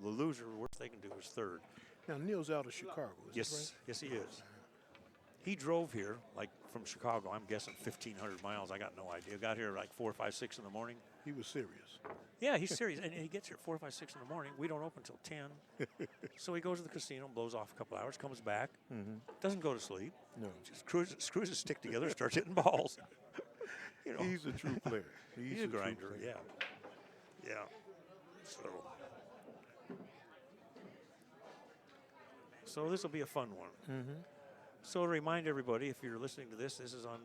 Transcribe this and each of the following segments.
The loser, worst they can do is third. Now, Neal's out of Chicago, is Yes, that right? yes, he is. He drove here, like from Chicago, I'm guessing 1,500 miles. I got no idea. Got here like 4, 5, 6 in the morning. He was serious. Yeah, he's serious. And he gets here at 4, 5, 6 in the morning. We don't open until 10. So he goes to the casino, blows off a couple hours, comes back, doesn't go to sleep. No. Just screws his stick together, starts hitting balls. You know, He's a true player. he's a grinder, yeah. Yeah. So this will be a fun one. So to remind everybody, if you're listening to this, this is on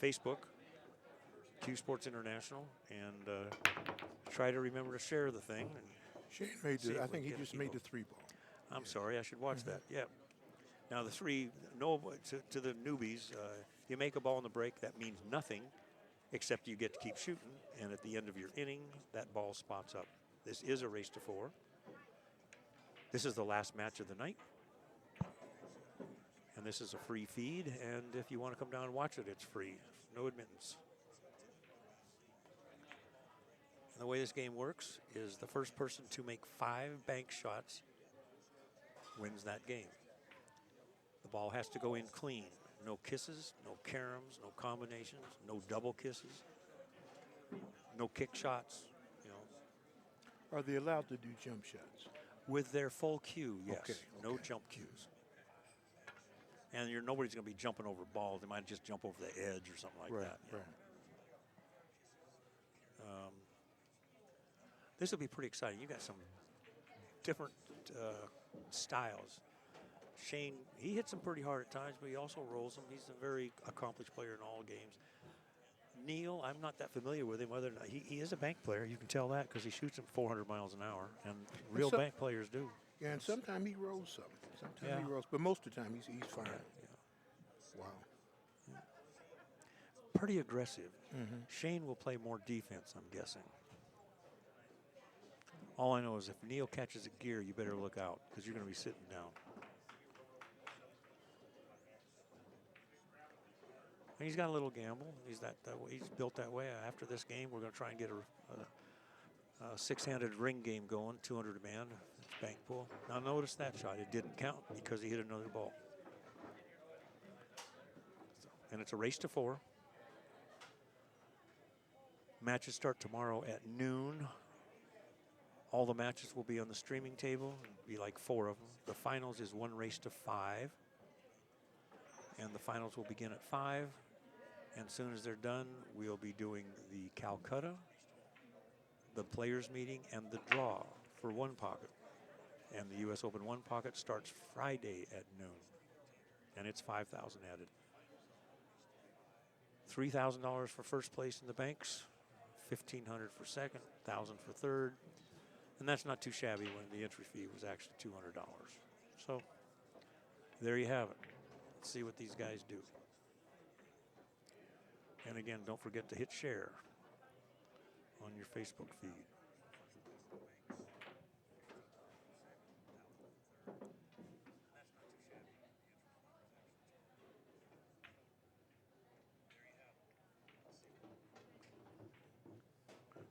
Facebook, CueSports International, and try to remember to share the thing. And Shane made see the, if I we think he can get just a made kilo. the 3 ball. I'm sorry, I should watch that. Yeah. Now the three, no, to the newbies, you make a ball in the break, that means nothing, except you get to keep shooting, and at the end of your inning, that ball spots up. This is a race to 4. This is the last match of the night. And this is a free feed, and if you want to come down and watch it, it's free. No admittance. And the way this game works is the first person to make 5 bank shots wins that game. The ball has to go in clean. No kisses, no caroms, no combinations, no double kisses, no kick shots, you know. Are they allowed to do jump shots? With their full cue, yes. Okay, No jump cues. And nobody's going to be jumping over balls. They might just jump over the edge or something like that. You know. This will be pretty exciting. You got some different styles. Shane, he hits them pretty hard at times, but he also rolls them. He's a very accomplished player in all games. Neal, I'm not that familiar with him. Whether or not, he is a bank player. You can tell that because he shoots them 400 miles an hour, and real bank players do. Yeah, and sometimes he rolls some. Sometimes Yeah. he rolls, but most of the time he's fine. Yeah. Wow. Pretty aggressive. Shane will play more defense, I'm guessing. All I know is if Neal catches a gear, you better look out because you're going to be sitting down. And he's got a little gamble. He's that way. He's built that way. After this game, we're going to try and get a 6-handed ring game going, 200 a man. It's bank pool. Now notice that shot. It didn't count because he hit another ball. And it's a race to 4. Matches start tomorrow at noon. All the matches will be on the streaming table. It'll be like 4 of them. The finals is 1 race to 5. And the finals will begin at 5. And as soon as they're done, we'll be doing the Calcutta, the players meeting, and the draw for 1 pocket. And the U.S. Open 1 pocket starts Friday at noon. And it's $5,000 added. $3,000 for first place in the banks, $1,500 for second, $1,000 for third. And that's not too shabby when the entry fee was actually $200. So there you have it. Let's see what these guys do. And again, don't forget to hit share on your Facebook feed.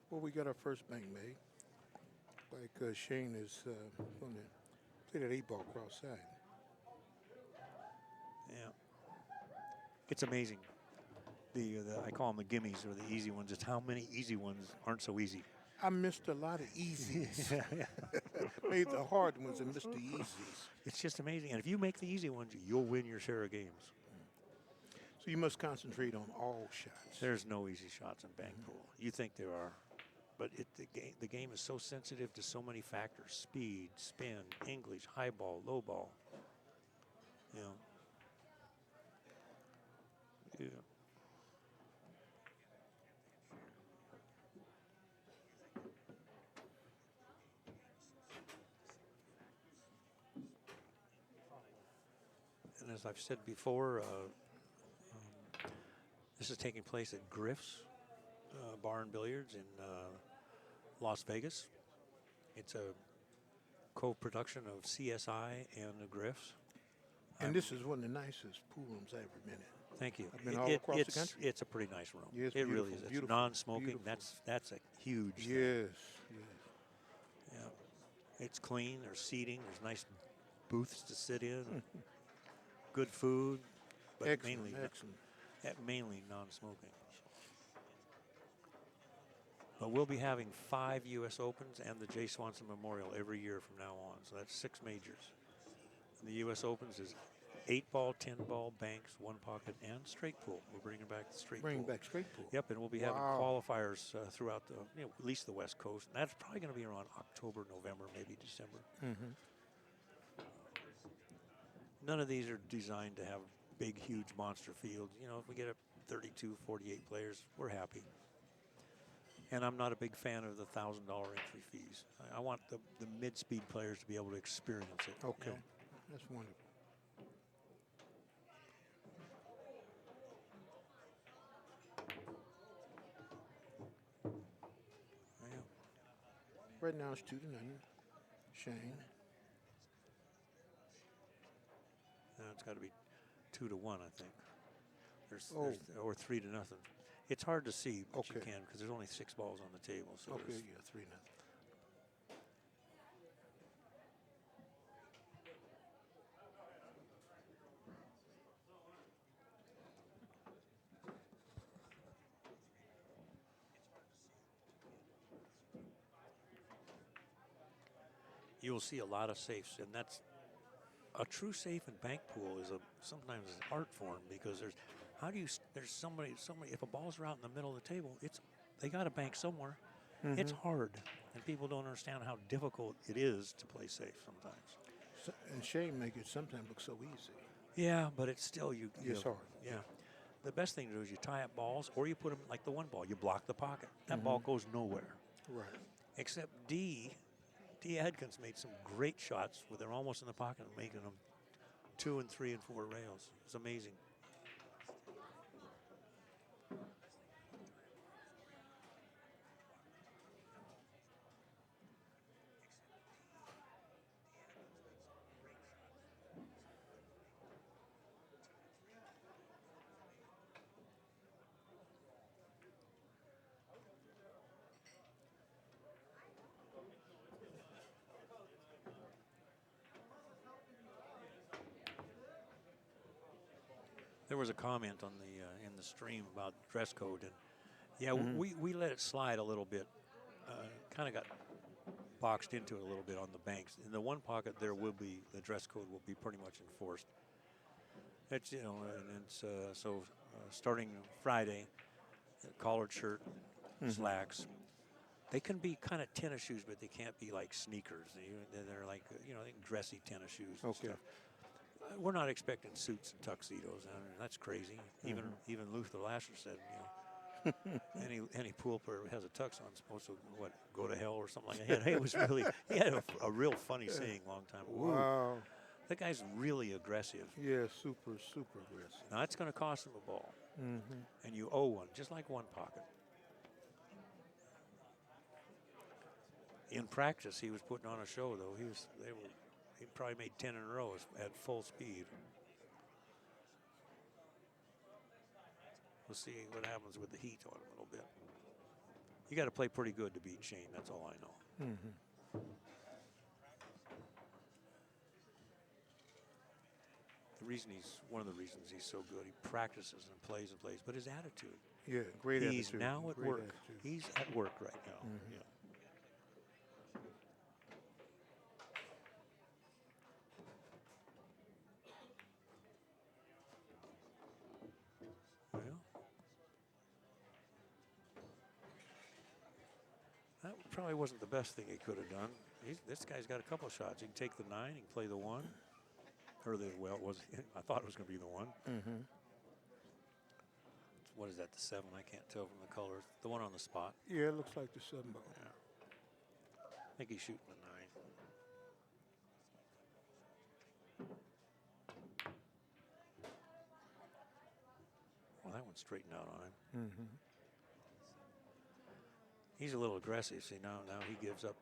Well, we got our first bank made. Like Shane is going to play that 8 ball cross side. Yeah. It's amazing. I call them the gimmies or the easy ones. It's how many easy ones aren't so easy. I missed a lot of easies. Made the hard ones and missed the easies. It's just amazing. And if you make the easy ones, you'll win your share of games. So you must concentrate on all shots. There's no easy shots in bank pool. You think there are. But the game is so sensitive to so many factors. Speed, spin, English, high ball, low ball. You know. Yeah. And as I've said before, this is taking place at Griff's Bar and Billiards in Las Vegas. It's a co-production of CSI and the Griff's. And this is one of the nicest pool rooms I've ever been in. Thank you. I've been all across the country. It's a pretty nice room. Yes, it really is. It's beautiful, non-smoking. beautiful. That's a huge thing. Yes, yes. Yeah. It's clean. There's seating. There's nice booths to sit in. Good food, but Excellent, mainly excellent. mainly non-smoking. But we'll be having 5 U.S. Opens and the Jay Swanson Memorial every year from now on. So that's 6 majors. And the U.S. Opens is 8-ball, 10-ball, banks, 1-pocket, and straight pool. We're bringing back the straight pool. Bring back straight pool. Yep, and we'll be having qualifiers throughout at least the West Coast. And that's probably going to be around October, November, maybe December. None of these are designed to have big, huge monster fields. You know, if we get up 32, 48 players, we're happy. And I'm not a big fan of the $1,000 entry fees. I want the mid-speed players to be able to experience it. Okay, you know? that's wonderful. Yeah. Right now it's 2-0. Shane. It's got to be 2-1, I think. There's or 3-0. It's hard to see, but you can because there's only 6 balls on the table. So okay, yeah, 3-0. You'll see a lot of safes, and that's a true safe and bank pool is sometimes an art form because there's somebody if a ball's are out in the middle of the table, they got a bank somewhere. It's hard, and people don't understand how difficult it is to play safe sometimes. So, and Shane make it sometimes look so easy. Yeah, but it's still It's hard. Yeah. The best thing to do is you tie up balls, or you put them like the 1 ball. You block the pocket. That ball goes nowhere. Right. Except D Adkins made some great shots where they're almost in the pocket and making them 2 and 3 and 4 rails. It's amazing. There was a comment on the in the stream about dress code, and yeah, we let it slide a little bit. Kind of got boxed into it a little bit on the banks. In the 1 pocket, the dress code will be pretty much enforced. It's and it's starting Friday, collared shirt, slacks. They can be kind of tennis shoes, but they can't be like sneakers. They're like dressy tennis shoes. And stuff. We're not expecting suits and tuxedos. That's crazy. Even Luther Lasher said, any pool player who has a tux on is supposed to go to hell or something like that. It was really he had a real funny saying a long time ago. Wow. That guy's really aggressive. Yeah, super aggressive. Now that's going to cost him a ball, and you owe one, just like 1 pocket. In practice, he was putting on a show, though. He probably made 10 in a row at full speed. We'll see what happens with the heat on him a little bit. You got to play pretty good to beat Shane. That's all I know. One of the reasons he's so good. He practices and plays, but his attitude. Yeah, great attitude. He's now at work. Attitude. He's at work right now. Yeah. Well, that probably wasn't the best thing he could have done. This guy's got a couple of shots. He can take the 9, he can play the 1. Or I thought it was going to be the 1. What is that, the 7? I can't tell from the colors. The one on the spot. Yeah, it looks like the 7 ball. Yeah. I think he's shooting the 9. Well, that one straightened out on him. He's a little aggressive. See, now he gives up.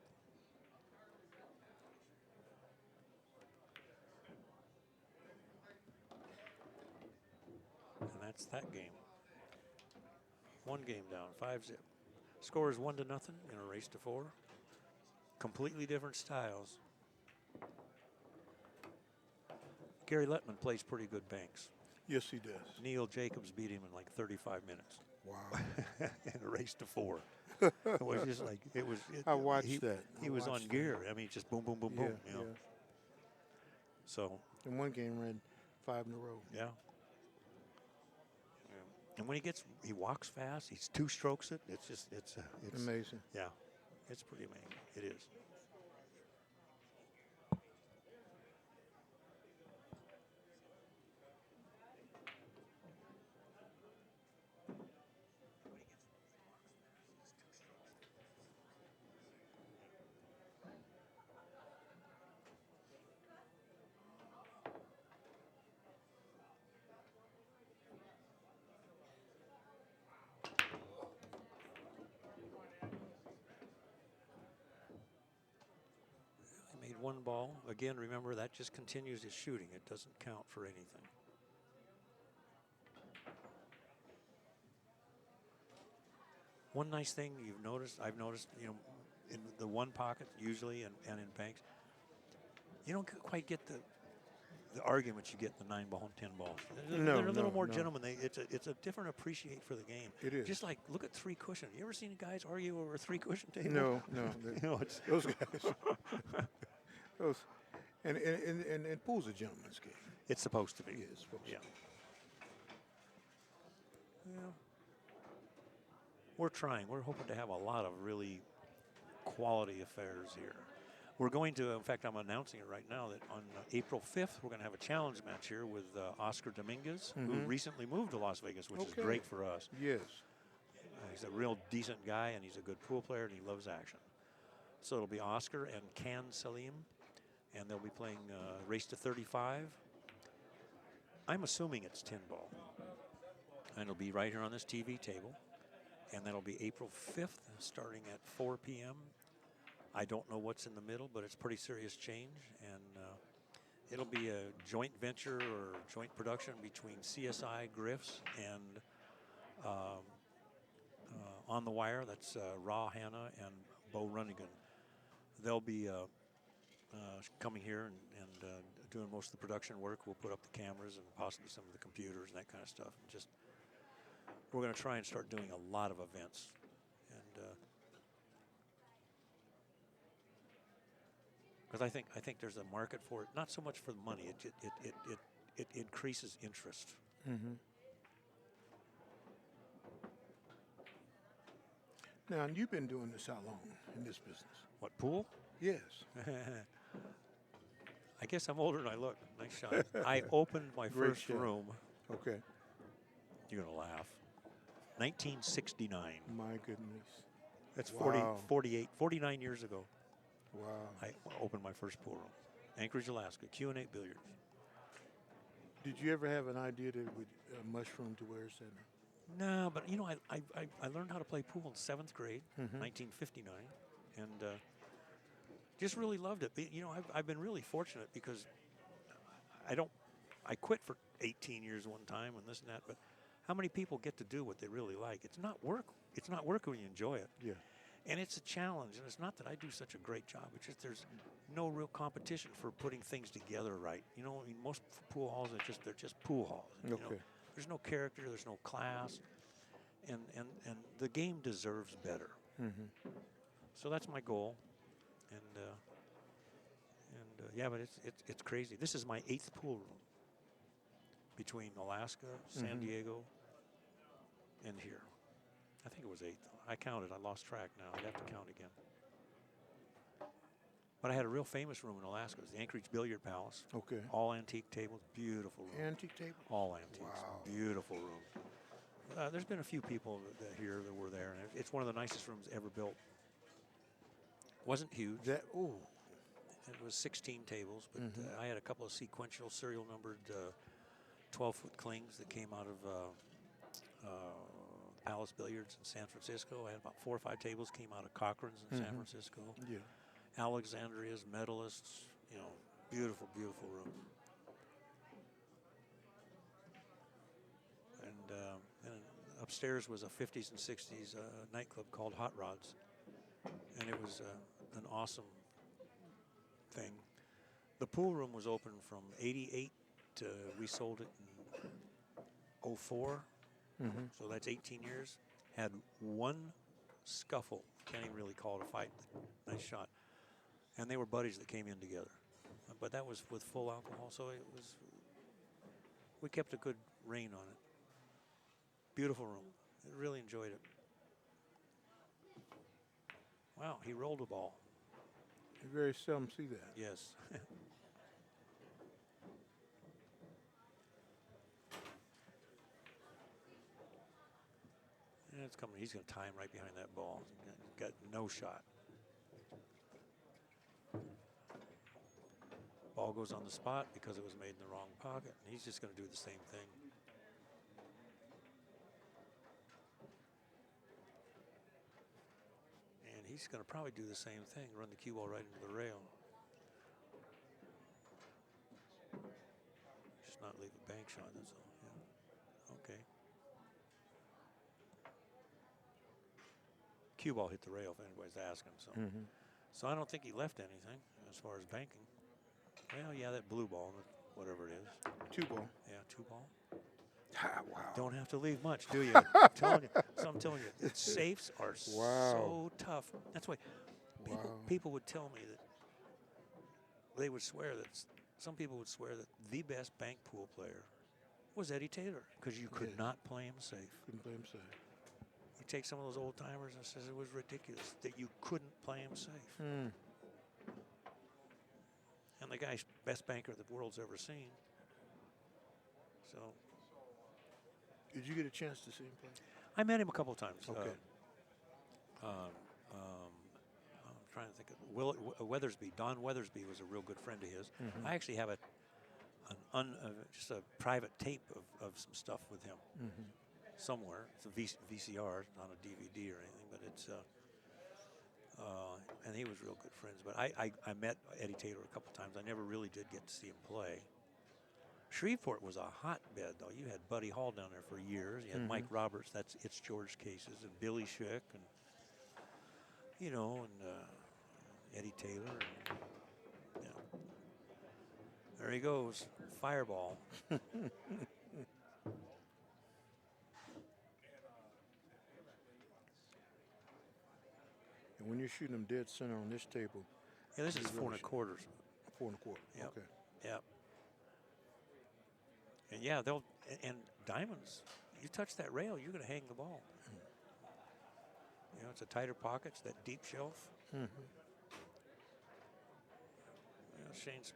And that's that game. 1 game down, 5-zip. Score is 1-0 in a race to 4. completely different styles. Gary Lettman plays pretty good banks. Yes, he does. Neal Jacobs beat him in like 35 minutes. Wow. In a race to 4. It was just like, I watched that. He was on gear. I mean, just boom, boom, boom, boom. You know? Yeah. So. In one game, ran 5 in a row. Yeah. And when he walks fast. He's 2 strokes it. It's amazing. Yeah, it's pretty amazing. It is. He made 1 ball. Again, remember, that just continues his shooting. It doesn't count for anything. One nice thing I've noticed, you know, in the one pocket usually and in banks, you don't quite get the arguments you get in the 9-ball and 10-ball. They're a little more gentlemen. It's a different appreciate for the game. It is. Just like, look at 3 cushion. You ever seen guys argue over a 3 cushion table? No. You know, it's Those guys. And pool's a gentleman's game. It's supposed to be. Yeah, it's supposed to be. Yeah. We're trying. We're hoping to have a lot of really quality affairs here. We're going to, in fact, I'm announcing it right now, that on April 5th, we're going to have a challenge match here with Oscar Dominguez, who recently moved to Las Vegas, which is great for us. Yes. He's a real decent guy, and he's a good pool player, and he loves action. So it'll be Oscar and Can Salim, and they'll be playing race to 35. I'm assuming it's 10-ball. And it'll be right here on this TV table. And that'll be April 5th, starting at 4 p.m. I don't know what's in the middle, but it's pretty serious change. And it'll be a joint venture or joint production between CSI, Griff's, and On the Wire. That's Raw Hanna and Bo Runnigan. They'll be coming here and doing most of the production work. We'll put up the cameras and possibly some of the computers and that kind of stuff. And just we're going to try and start doing a lot of events. And because I think there's a market for it, not so much for the money. It increases interest. Mm-hmm. Now, you've been doing this how long in this business? What, pool? Yes. I guess I'm older than I look. Nice shot. I opened my first room. Okay. You're going to laugh. 1969. My goodness. That's Wow. 49 years ago. Wow. I opened my first pool room. Anchorage, Alaska, Q&A Billiards. Did you ever have an idea that it would mushroom to where it's at? No, but you know, I learned how to play pool in 7th grade, 1959, and just really loved it. But, you know, I've been really fortunate because I quit for 18 years one time and this and that, but how many people get to do what they really like? It's not work. It's not work when you enjoy it. Yeah. And it's a challenge, and it's not that I do such a great job. It's just there's no real competition for putting things together right. You know, I mean, most pool halls they're just pool halls. You know? There's no character, there's no class, and the game deserves better. Mm-hmm. So that's my goal, and yeah, but it's crazy. This is my 8th pool room between Alaska, San Diego, and here. I think it was 8th. I counted. I lost track now. I'd have to count again. But I had a real famous room in Alaska. It was the Anchorage Billiard Palace. Okay. All antique tables. Beautiful room. Antique tables? All antiques. Wow. Beautiful room. There's been a few people here that were there, and it's one of the nicest rooms ever built. Wasn't huge. It was 16 tables, but I had a couple of sequential, serial numbered 12-foot clings that came out of Palace Billiards in San Francisco. I had about 4 or 5 tables came out of Cochrane's in San Francisco. Yeah. Alexandria's, medalists, you know, beautiful, beautiful room. And upstairs was a 50s and 60s nightclub called Hot Rods. And it was an awesome thing. The pool room was open from '88 to we sold it in '04, so that's 18 years. Had one scuffle, can't even really call it a fight. Nice shot, and they were buddies that came in together. But that was with full alcohol, so it was. We kept a good rein on it. Beautiful room. I really enjoyed it. Wow, he rolled a ball. You very seldom see that. Yes. And it's coming. He's going to time right behind that ball. Got no shot. Ball goes on the spot because it was made in the wrong pocket. And he's just going to do the same thing. And he's going to probably do the same thing, run the cue ball right into the rail. Just not leave a bank shot, that's all. Yeah. Okay. Cue ball hit the rail if anybody's asking. So, so I don't think he left anything as far as banking. Well, yeah, that blue ball, whatever it is. 2-ball. Yeah, 2-ball. Ah, wow. Don't have to leave much, do you? I'm telling you. So I'm telling you, the safes are so tough. That's why people would tell me that they would swear that some people would swear that the best bank pool player was Eddie Taylor because you could not play him safe. Couldn't play him safe. You take some of those old timers and says it was ridiculous that you couldn't play him safe. And the guy's best banker the world's ever seen. So. Did you get a chance to see him play? I met him a couple of times. Okay. I'm trying to think of Weathersby. Don Weathersby was a real good friend of his. I actually have just a private tape of some stuff with him somewhere. It's a VCR, not a DVD or anything, but it's. And he was real good friends. But I met Eddie Taylor a couple times. I never really did get to see him play. Shreveport was a hotbed, though. You had Buddy Hall down there for years. You had Mike Roberts, it's George Cases, and Billy Schick, and Eddie Taylor. And, there he goes, fireball. And when you're shooting them dead center on this table. Yeah, this is 4 1/4. 4 1/4. Yep. Okay. Yep. And yeah, and diamonds. You touch that rail, you're going to hang the ball. It's a tighter pocket, it's that deep shelf. Shane's,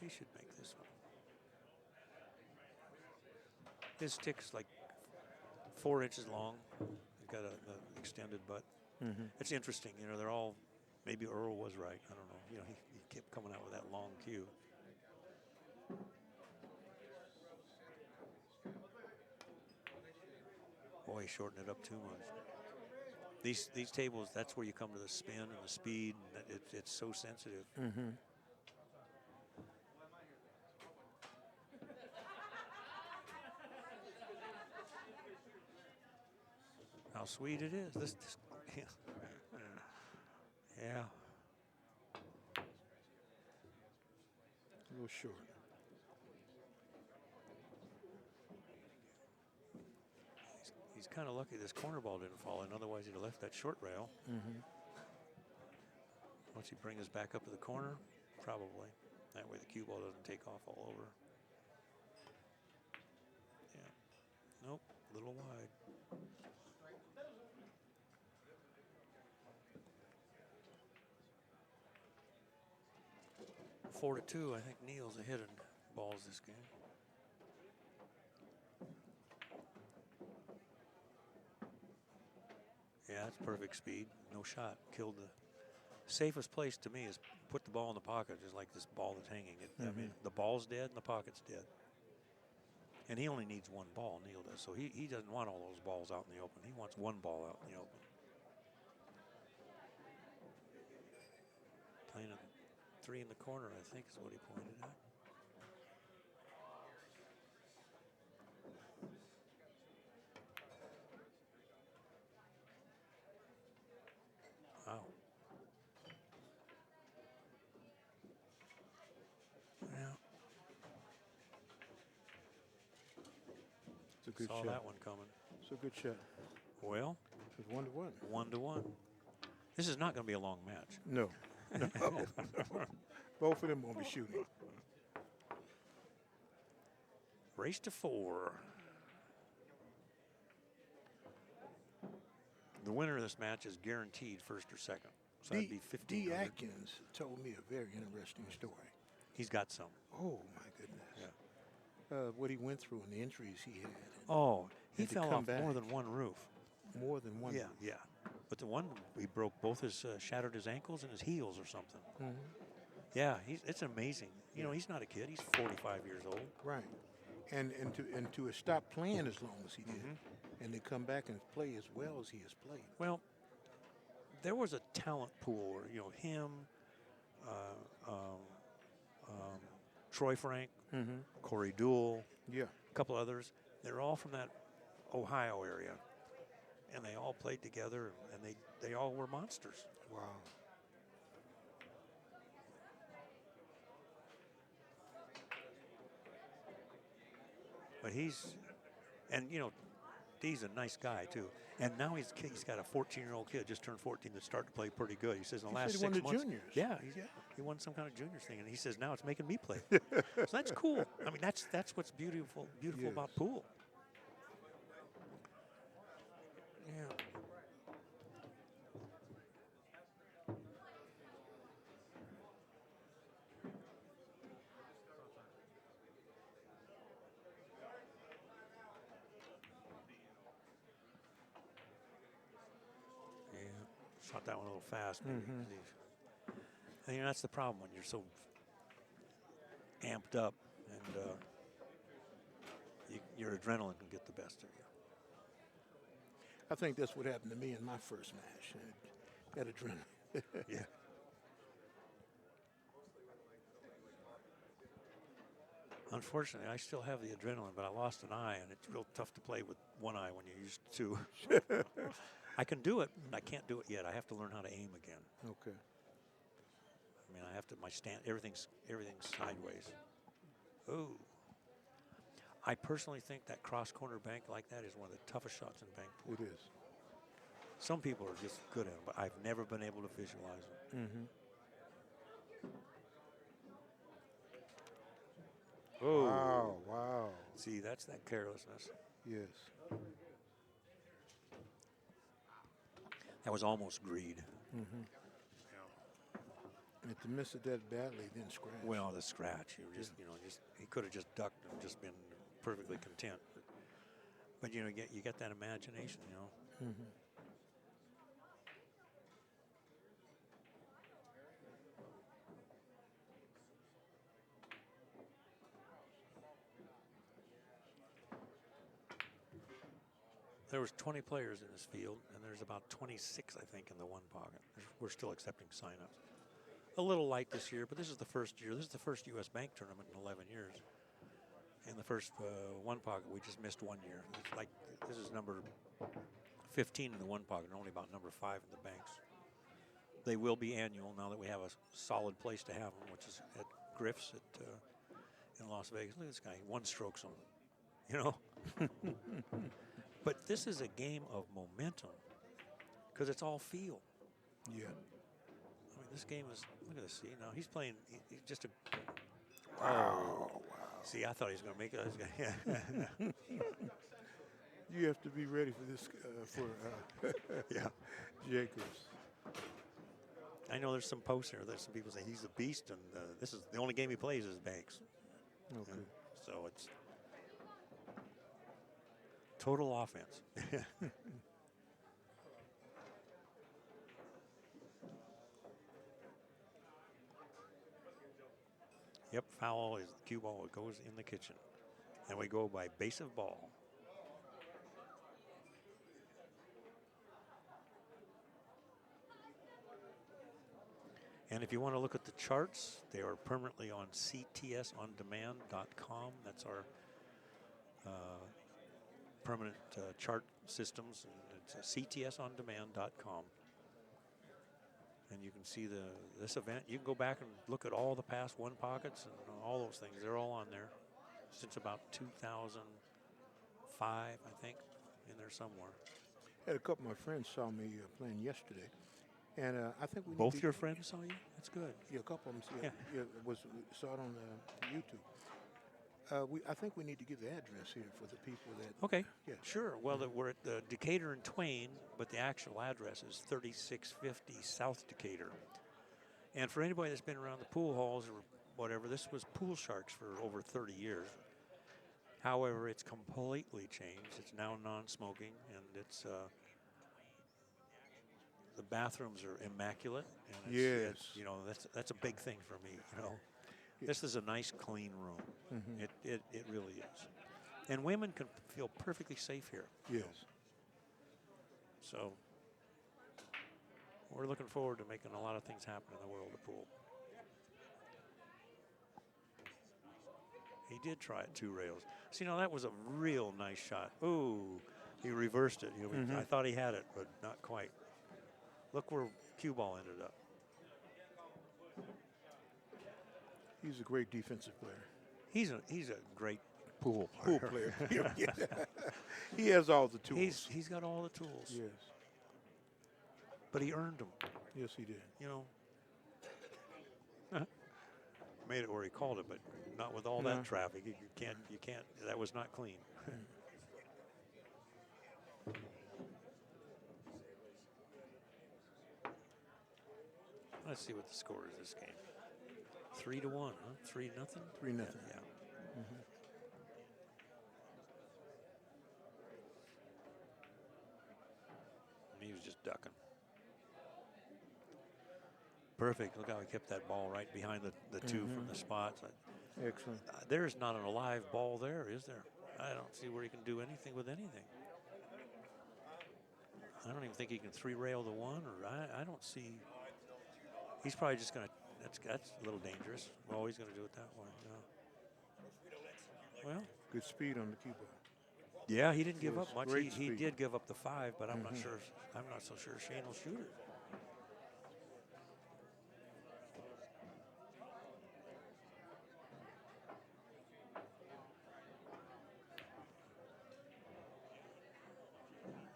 he should make this one. His stick's like 4 inches long. He's got an extended butt. It's interesting, they're all, maybe Earl was right, I don't know. He kept coming out with that long cue. Boy, he shortened it up too much. These tables, that's where you come to the spin and the speed. And it's so sensitive. How sweet it is. This yeah. A little short. He's kind of lucky this corner ball didn't fall in. Otherwise, he'd have left that short rail. Once he bring us back up to the corner, probably. That way the cue ball doesn't take off all over. Yeah. Nope, a little wide. Four to 2, I think Neal's ahead in balls this game. Yeah, that's perfect speed. No shot. Killed the safest place to me is put the ball in the pocket, just like this ball that's hanging. I mean, the ball's dead and the pocket's dead. And he only needs one ball, Neal does. So he doesn't want all those balls out in the open. He wants one ball out in the open. Playing a 3 in the corner, I think is what he pointed at. Wow. good Saw shot. that one coming. It's a good shot. Well, It's 1-1. 1-1. This is not going to be a long match. No. No. Both of them won't be shooting. Race to 4. The winner of this match is guaranteed first or second. So that'd be 15. D. Atkins told me a very interesting story. He's got some. Oh, my goodness. Yeah. What he went through and the injuries he had. Oh, he had to fell come off back. more than one roof. More than one. Yeah, yeah. But the one, he broke both his, shattered his ankles and his heels or something. Mhm. Yeah, it's amazing. You know, he's not a kid. He's 45 years old. Right. And to stop playing as long as he did, and to come back and play as well as he has played. Well, there was a talent pool where, you know, him, Troy Frank, Corey Deuel, Yeah. a couple others. They're all from that Ohio area. And they all played together, and they all were monsters. Wow. But and you know, Dee's a nice guy too. And now he's got a 14-year-old kid, just turned 14, that's starting to play pretty good. He says in the last he 6 won the months. juniors. Yeah, he won some kind of juniors thing, and he says now it's making me play. So that's cool. I mean, that's what's beautiful Yes. about pool. Yeah. Shot that one a little fast, maybe. And you know, that's the problem when you're so amped up, and your adrenaline can get the best of you. I think that's what happened to me in my first match. That adrenaline. Yeah. Unfortunately, I still have the adrenaline, but I lost an eye, and it's real tough to play with one eye when you're used to. I can do it, but I can't do it yet. I have to learn how to aim again. Okay. I mean, I have to, everything's sideways. Ooh. I personally think that cross-corner bank like that is one of the toughest shots in bank pool. It is. Some people are just good at it, but I've never been able to visualize it. Oh. Wow, wow. See, that's that carelessness. Yes. That was almost greed. And to miss it that badly, then scratch. Well, the scratch, he could have just ducked and just been perfectly content. But you know, you get that imagination, you know. There was 20 players in this field, and there's about 26, I think, in the one pocket. We're still accepting signups. A little light this year, but this is the first year. This is the first U.S. Bank tournament in 11 years. In the first one pocket, we just missed 1 year. It's like this is number 15 in the one pocket, and only about number 5 in the banks. They will be annual now that we have a solid place to have them, which is at Griff's in Las Vegas. Look at this guy, one strokes them, you know. But this is a game of momentum because it's all feel. Yeah. I mean, this game is, look at this. See, now he's playing, he's just a. Wow. Wow. See, I thought he was going to make it. You have to be ready for this, Yeah. Jacobs. I know there's some posts here. There's some people say he's a beast, and this is the only game he plays is banks. Okay. And so it's total offense. Yep, foul is the cue ball. It goes in the kitchen. And we go by base of ball. And if you want to look at the charts, they are permanently on ctsondemand.com. That's our permanent chart systems. And it's ctsondemand.com. And you can see this event. You can go back and look at all the past one pockets and all those things. They're all on there since about 2005 5, I think, in there somewhere. Had a couple of my friends saw me playing yesterday, and I think we need Both to, your friends saw you? That's good. yeah, a couple of them Yeah. saw it on YouTube. I think we need to give the address here for the people that. Okay, Yeah. sure. Well, we're at the Decatur and Twain, but the actual address is 3650 South Decatur. And for anybody that's been around the pool halls or whatever, this was Pool Sharks for over 30 years. However, it's completely changed. It's now non-smoking, and it's the bathrooms are immaculate. And it's, Yes. that's a big thing for me. Yeah. This is a nice, clean room. It really is. And women can feel perfectly safe here. Yes. So we're looking forward to making a lot of things happen in the world of pool. He did try it 2 rails. See, now that was a real nice shot. Ooh, he reversed it. I thought he had it, but not quite. Look where cue ball ended up. He's a great defensive player. He's a great pool Pool player. player. Yeah. He has all the tools. He's got all the tools. Yes. But he earned them. Yes, he did. Made it where he called it, but not with all that traffic. You can't. That was not clean. Let's see what the score is this game. 3-1, huh? 3-0. 3-0. Yeah. He was just ducking. Perfect. Look how he kept that ball right behind the 2 from the spots. Excellent. There's not an alive ball there, is there? I don't see where he can do anything with anything. I don't even think he can 3-rail the 1, or I don't see. He's probably just going to. That's a little dangerous. Well, he's going to do it that way. No. Well, Good speed on the cue ball. yeah, he didn't give Yes, up much. great He speed. did give up the 5, but I'm not sure. I'm not so sure Shane will shoot it.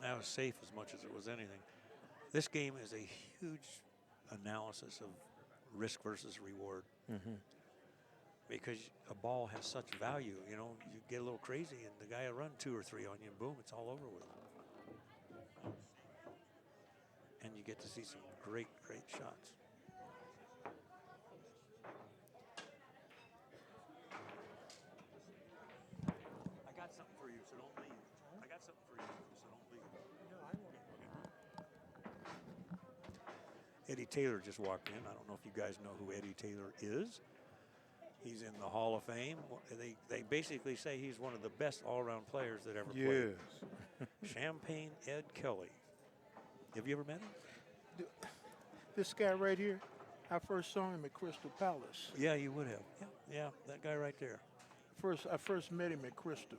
That was safe as much as it was anything. This game is a huge analysis of risk versus reward. Because a ball has such value, you get a little crazy and the guy will run 2 or 3 on you and boom, it's all over with. And you get to see some great, great shots. I got something for you, so don't leave. I got something for you, so don't leave. Eddie Taylor just walked in. I don't know if you guys know who Eddie Taylor is. He's in the Hall of Fame. They basically say he's one of the best all-around players that ever played. Yes. Champagne Ed Kelly. Have you ever met him? This guy right here, I first saw him at Crystal Palace. Yeah, you would have. Yeah, that guy right there. I first met him at Crystal.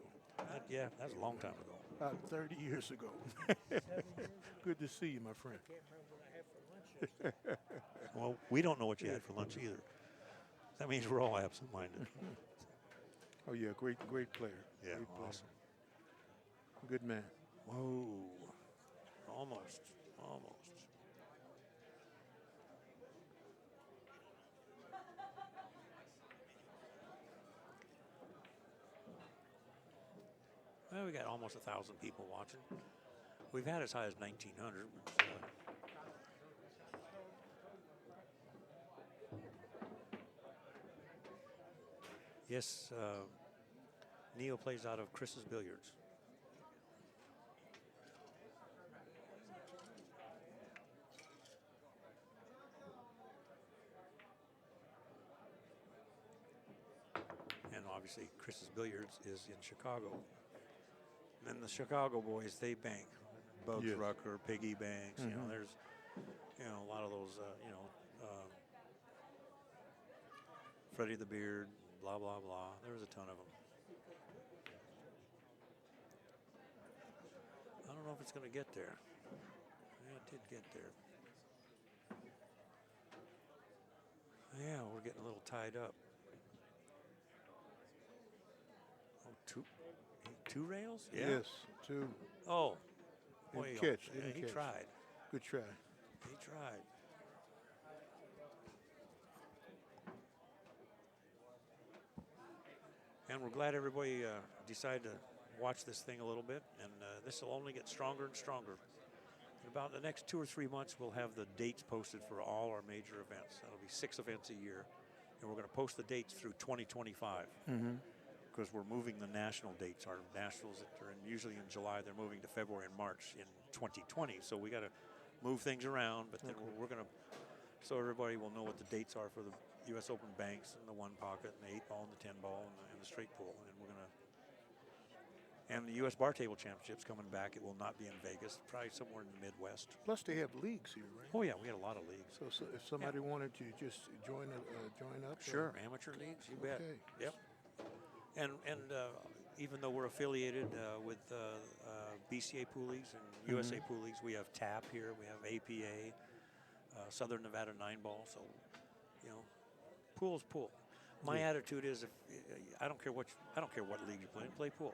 Yeah, that was a long time ago. About 30 years ago. Good to see you, my friend. Well, we don't know what you had for lunch either. That means we're all absent-minded. Oh, yeah, great player. Yeah, great player. awesome. Good man. Whoa. Almost. Well, we got almost 1,000 people watching. We've had as high as 1,900. Yes, Neal plays out of Chris's Billiards. And obviously, Chris's Billiards is in Chicago. And then the Chicago boys, they bank. Bugs Yes. Rucker, Piggy Banks, there's, a lot of those, Freddie the Beard, blah, blah, blah. There was a ton of them. I don't know if it's going to get there. Yeah, it did get there. Yeah, we're getting a little tied up. Oh, 2 rails? Yeah. Yes, 2. Oh. Didn't Boy, catch. yeah, Didn't he catch. tried. Good try. He tried. And we're glad everybody decided to watch this thing a little bit. And this will only get stronger and stronger. In about the next 2 or 3 months, we'll have the dates posted for all our major events. That'll be 6 events a year. And we're going to post the dates through 2025. Because we're moving the national dates. Our nationals that are usually in July, they're moving to February and March in 2020. So we got to move things around, but then we're going to, so everybody will know what the dates are for the U.S. Open banks and the 1 pocket and the 8 ball and the 10 ball and the straight pool. And we're going to, and the U.S. Bar Table Championships coming back. It will not be in Vegas, probably somewhere in the Midwest. Plus, they have leagues here, right? Oh yeah, we had a lot of leagues. So if somebody wanted to just join up. Sure, amateur leagues, you bet. Okay. Yep. And even though we're affiliated with BCA Poolies and USA Poolies, we have TAP here, we have APA, Southern Nevada 9-ball. So, you know, pool's pool. My attitude is, if I don't care what league you play in, play pool.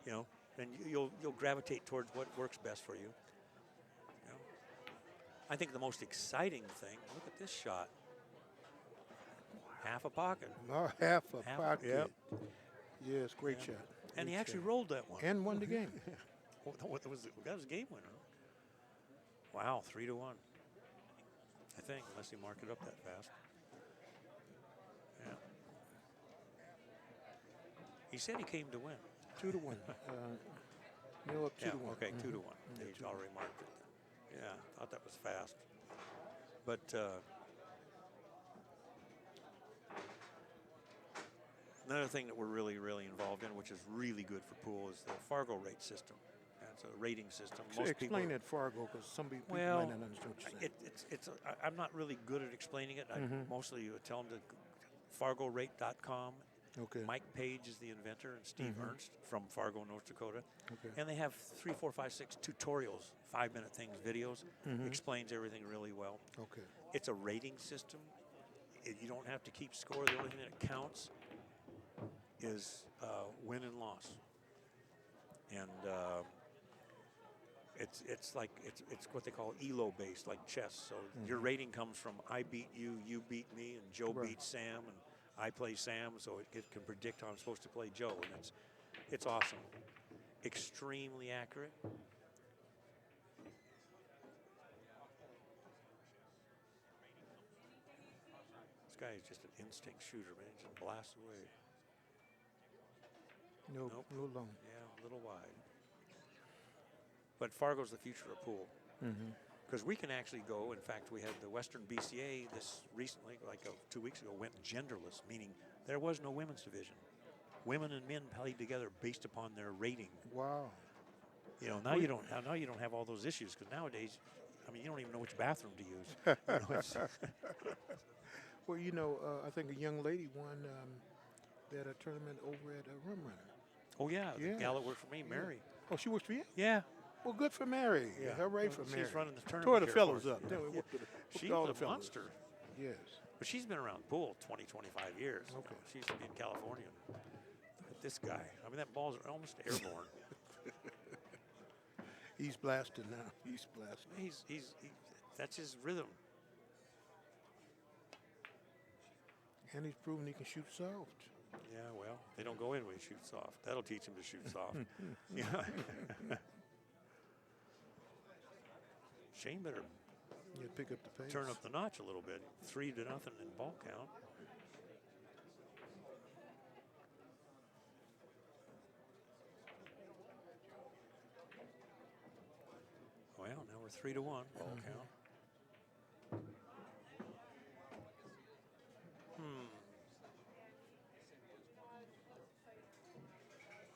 You know, and you'll gravitate towards what works best for you. You know, I think the most exciting thing. Look at this shot. Half a pocket. No, half a pocket. Yep. Yes, great shot. And he Great actually shot. rolled that one. And won the game. That was a game winner. Wow, 3-1. I think, unless he marked it up that fast. Yeah. He said he came to win. 2-1. Neal up 2-1. Okay, 2-1. He already marked it. Yeah, thought that was fast. But another thing that we're really, really involved in, which is really good for pool, is the Fargo rate system. It's a rating system. So explain that Fargo, because some people might not understand what you're saying. I'm not really good at explaining it. I mostly tell them to fargorate.com. Okay. Mike Page is the inventor, and Steve Ernst from Fargo, North Dakota. Okay. And they have 3, 4, 5, 6 tutorials, 5-minute things, videos. Explains everything really well. Okay. It's a rating system. You don't have to keep score. The only thing that counts is win and loss. And it's what they call ELO based, like chess. So your rating comes from I beat you, you beat me, and Joe beats Sam, and I play Sam, so it can predict how I'm supposed to play Joe, and it's awesome. Extremely accurate. This guy is just an instinct shooter, man. He just blasts away. Nope. A little long. Yeah, a little wide. But Fargo's the future of pool. Because we can actually go, in fact, we had the Western BCA this recently, like 2 weeks ago, went genderless, meaning there was no women's division. Women and men played together based upon their rating. Wow. You know, now you don't have all those issues, because nowadays, I mean, you don't even know which bathroom to use. You know, Well, you know, I think a young lady won that tournament over at Rum Runner. oh yeah, the Yes. gal that worked for me, Mary. Oh, she works for you? Yeah. Well, good for Mary. Yeah. Hooray for She's Mary. running the tournament. Tore the here fellows for us. up. Yeah. Then we whooped She's all a the fellows. monster. Yes. But she's been around pool 20, 25 years. Okay. She used to be in California. Look at this guy. I mean, that ball's almost airborne. He's blasting now. He's blasting. He's that's his rhythm. And he's proven he can shoot soft. Yeah, well, they don't go in when he shoots soft. That'll teach him to shoot soft. Yeah. Shane better Yeah, pick up the pace. turn up the notch a little bit. 3-0 in ball count. Well, now we're 3-1 ball count.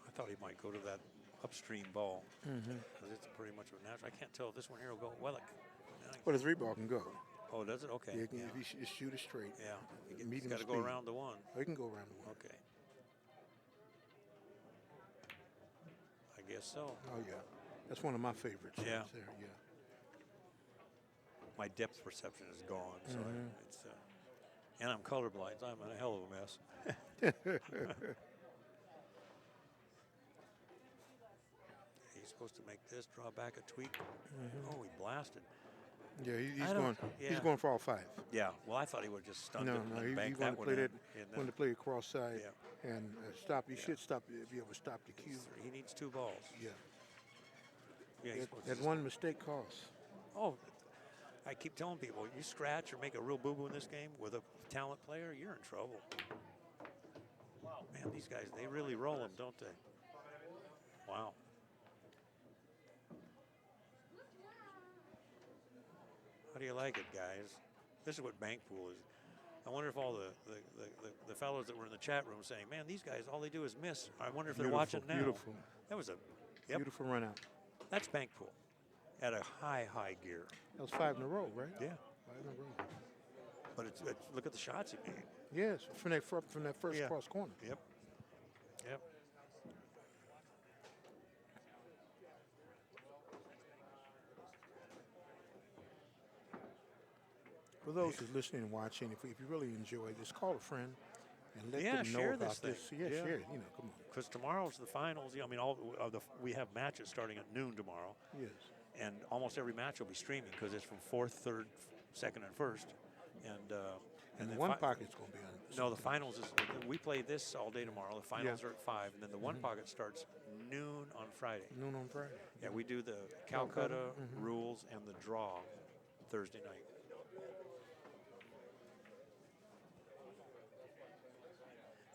I thought he might go to that upstream ball, because it's pretty much a natural. I can't tell if this one here will go well. Well, the 3-ball can go. Oh, does it? Okay. Yeah, if he just shoot it straight. Yeah. He's Medium got to go speed. around the one. Oh, he can go around the one. Okay. I guess so. Oh, yeah. That's one of my favorites. Yeah. Right there, yeah. My depth perception is gone, so it's and I'm colorblind. So I'm in a hell of a mess. supposed to make this, draw back a tweak. Oh, he blasted. Yeah, Yeah. he's going for all 5. Yeah, well, I thought he would just stunned No, it and no, then he bank wanted that to one play in. that. And then, Wanted to play it cross side and stop. You Yeah. should stop. Be able to stop the cue. he needs 2 balls. Yeah. Yeah, he's supposed to That just- one mistake costs. Oh, I keep telling people, you scratch or make a real boo-boo in this game with a talent player, you're in trouble. Man, these guys, they really roll them, don't they? Wow. How do you like it, guys? This is what bank pool is. I wonder if all the fellows that were in the chat room saying, man, these guys, all they do is miss. I wonder if they're watching now. Beautiful. That was a Beautiful run out. That's bank pool at a high gear. That was 5 in a row, right? Yeah. 5 in a row. But it's look at the shots he made. Yes, from that first cross corner. Yep. Yep. For those who's listening and watching, if you really enjoy this, call a friend and let them know share about this thing. Yeah, Yeah. share it. You know, come on. Because tomorrow's the finals. I mean, we have matches starting at noon tomorrow, Yes. and almost every match will be streaming because it's from 4th, 3rd, 2nd, and 1st. And then one pocket's going to be on. No, the finals is we play this all day tomorrow. The finals are at 5, and then the one pocket starts noon on Friday. Noon on Friday. Yeah, we do the Calcutta rules and the draw Thursday night.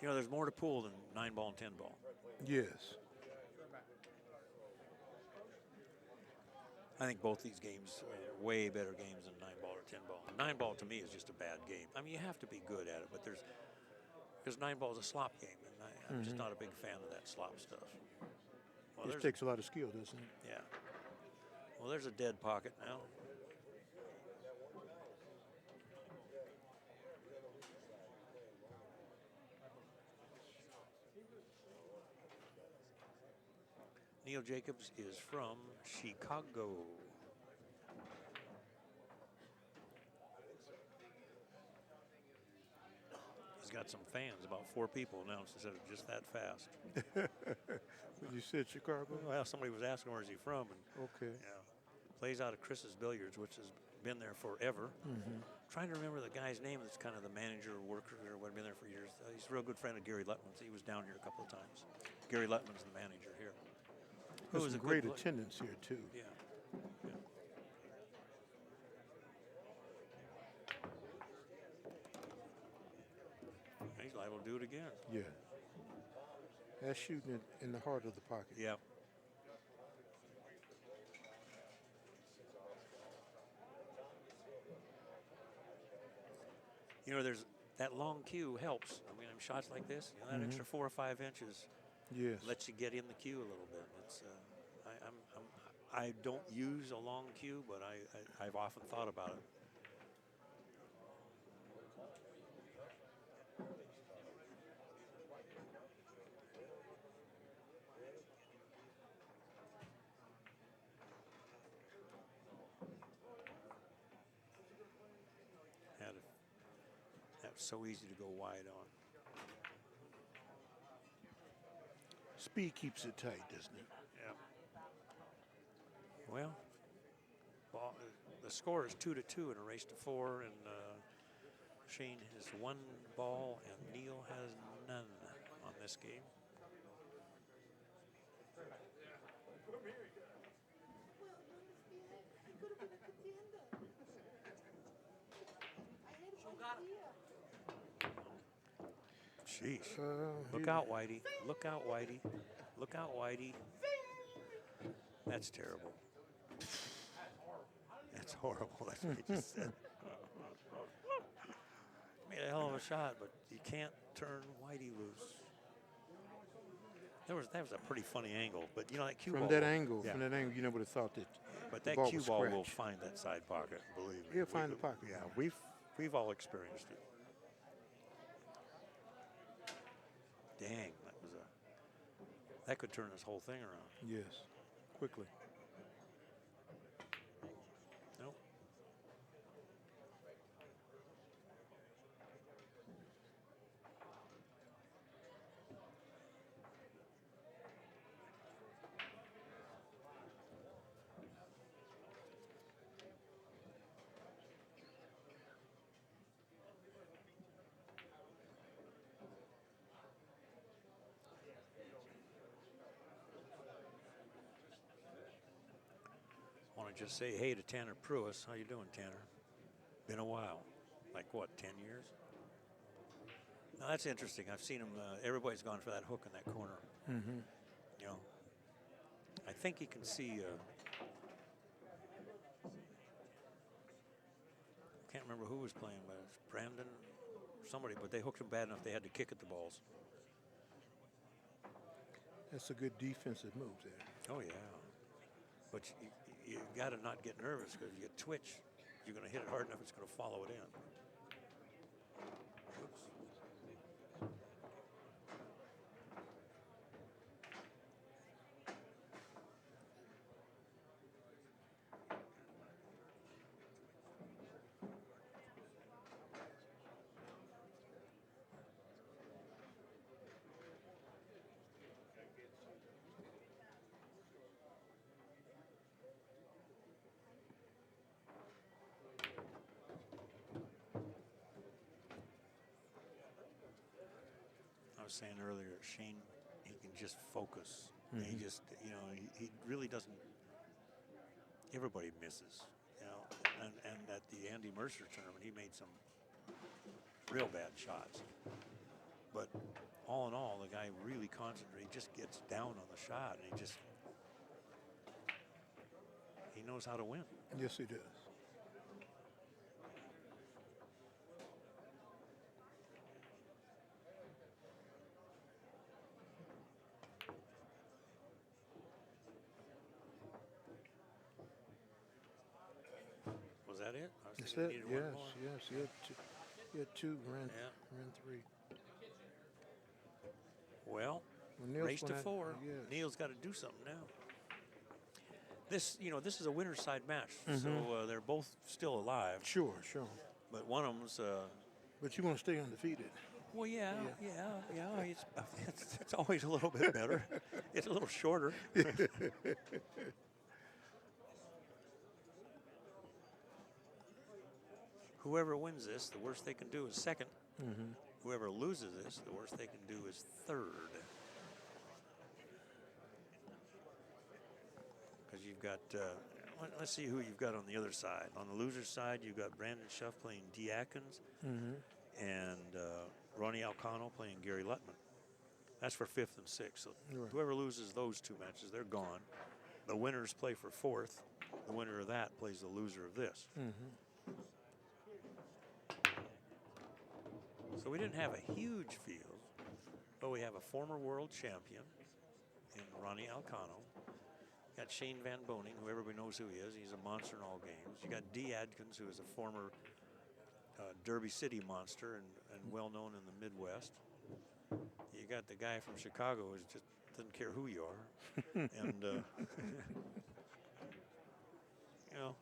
You know, there's more to pool than 9-ball and 10-ball. Yes. I think both these games are way better games than 9-ball or 10-ball. 9-ball to me is just a bad game. I mean, you have to be good at it, but because 9-ball is a slop game, and I'm just not a big fan of that slop stuff. Well, It takes a lot of skill, doesn't it? Yeah. Well, there's a dead pocket now. Neal Jacobs is from Chicago. He's got some fans, about 4 people announced instead of just that fast. You said Chicago? Well, somebody was asking where's he from, and Okay. yeah, plays out of Chris's Billiards, which has been there forever. Trying to remember the guy's name that's kind of the manager or worker or what, been there for years. He's a real good friend of Gary Lettman's. He was down here a couple of times. Gary Lettman's the manager here. There's was some a great good attendance here, too. Yeah. He's liable to do it again. Yeah. That's shooting it in the heart of the pocket. Yeah. You know, there's that long cue helps. I mean, shots like this, you know, that extra 4 or 5 inches Yes. lets you get in the cue a little bit. It's I don't use a long cue, but I've often thought about it. That's so easy to go wide on. Speed keeps it tight, doesn't it? Yeah. Well, the score is 2-2 in a race to 4, and Shane has 1 ball, and Neal has none on this game. Jeez. Look out, Whitey. Look out, Whitey. Look out, Whitey. That's terrible. That's horrible. That's what he just said. Made a hell of a shot, but you can't turn Whitey loose. That was a pretty funny angle, but you know that cue ball. From that angle, yeah. you never would have thought that. But the that ball cue was ball will scratched. find that side pocket. Believe me. He'll find the pocket. Yeah, we've all experienced it. Dang, that could turn this whole thing around. Yes, quickly. Nope. to just say hey to Tanner Pruis. How you doing, Tanner? Been a while. Like what, 10 years? Now that's interesting. I've seen him. Everybody's gone for that hook in that corner. Mm-hmm. You know, I think he can see. Can't remember who was playing, but it's Brandon, somebody. But they hooked him bad enough they had to kick at the balls. That's a good defensive move there. Oh yeah, but you got to not get nervous because you twitch. You're going to hit it hard enough, it's going to follow it in. Oops. I was saying earlier, Shane, he can just focus. Mm-hmm. He just, you know, he really doesn't. Everybody misses, you know. And at the Andy Mercer tournament, he made some real bad shots. But all in all, the guy really concentrates. He just gets down on the shot, and he knows how to win. Yes, he does. Was that it? I was Is thinking that? he needed one Yes, more. yes. You had two, ran three. Well, Neal's race to gonna have- 4. yes. Neal's got to do something now. This, you know, this is a winner's side match, so they're both still alive. Sure. But one of them's, But you want to stay undefeated. well, yeah. It's always a little bit better. It's a little shorter. Whoever wins this, the worst they can do is second. Mm-hmm. Whoever loses this, the worst they can do is third. Because you've got, let's see who you've got on the other side. On the loser's side, you've got Brandon Schuff playing D. Atkins and Ronnie Alcano playing Gary Lutman. That's for 5th and 6th. So Right. whoever loses those two matches, they're gone. The winners play for 4th. The winner of that plays the loser of this. So we didn't have a huge field, but we have a former world champion in Ronnie Alcano. Got Shane Van Boening, who everybody knows who he is. He's a monster in all games. You got D. Adkins, who is a former Derby City monster and well known in the Midwest. You got the guy from Chicago who just doesn't care who you are, and you know,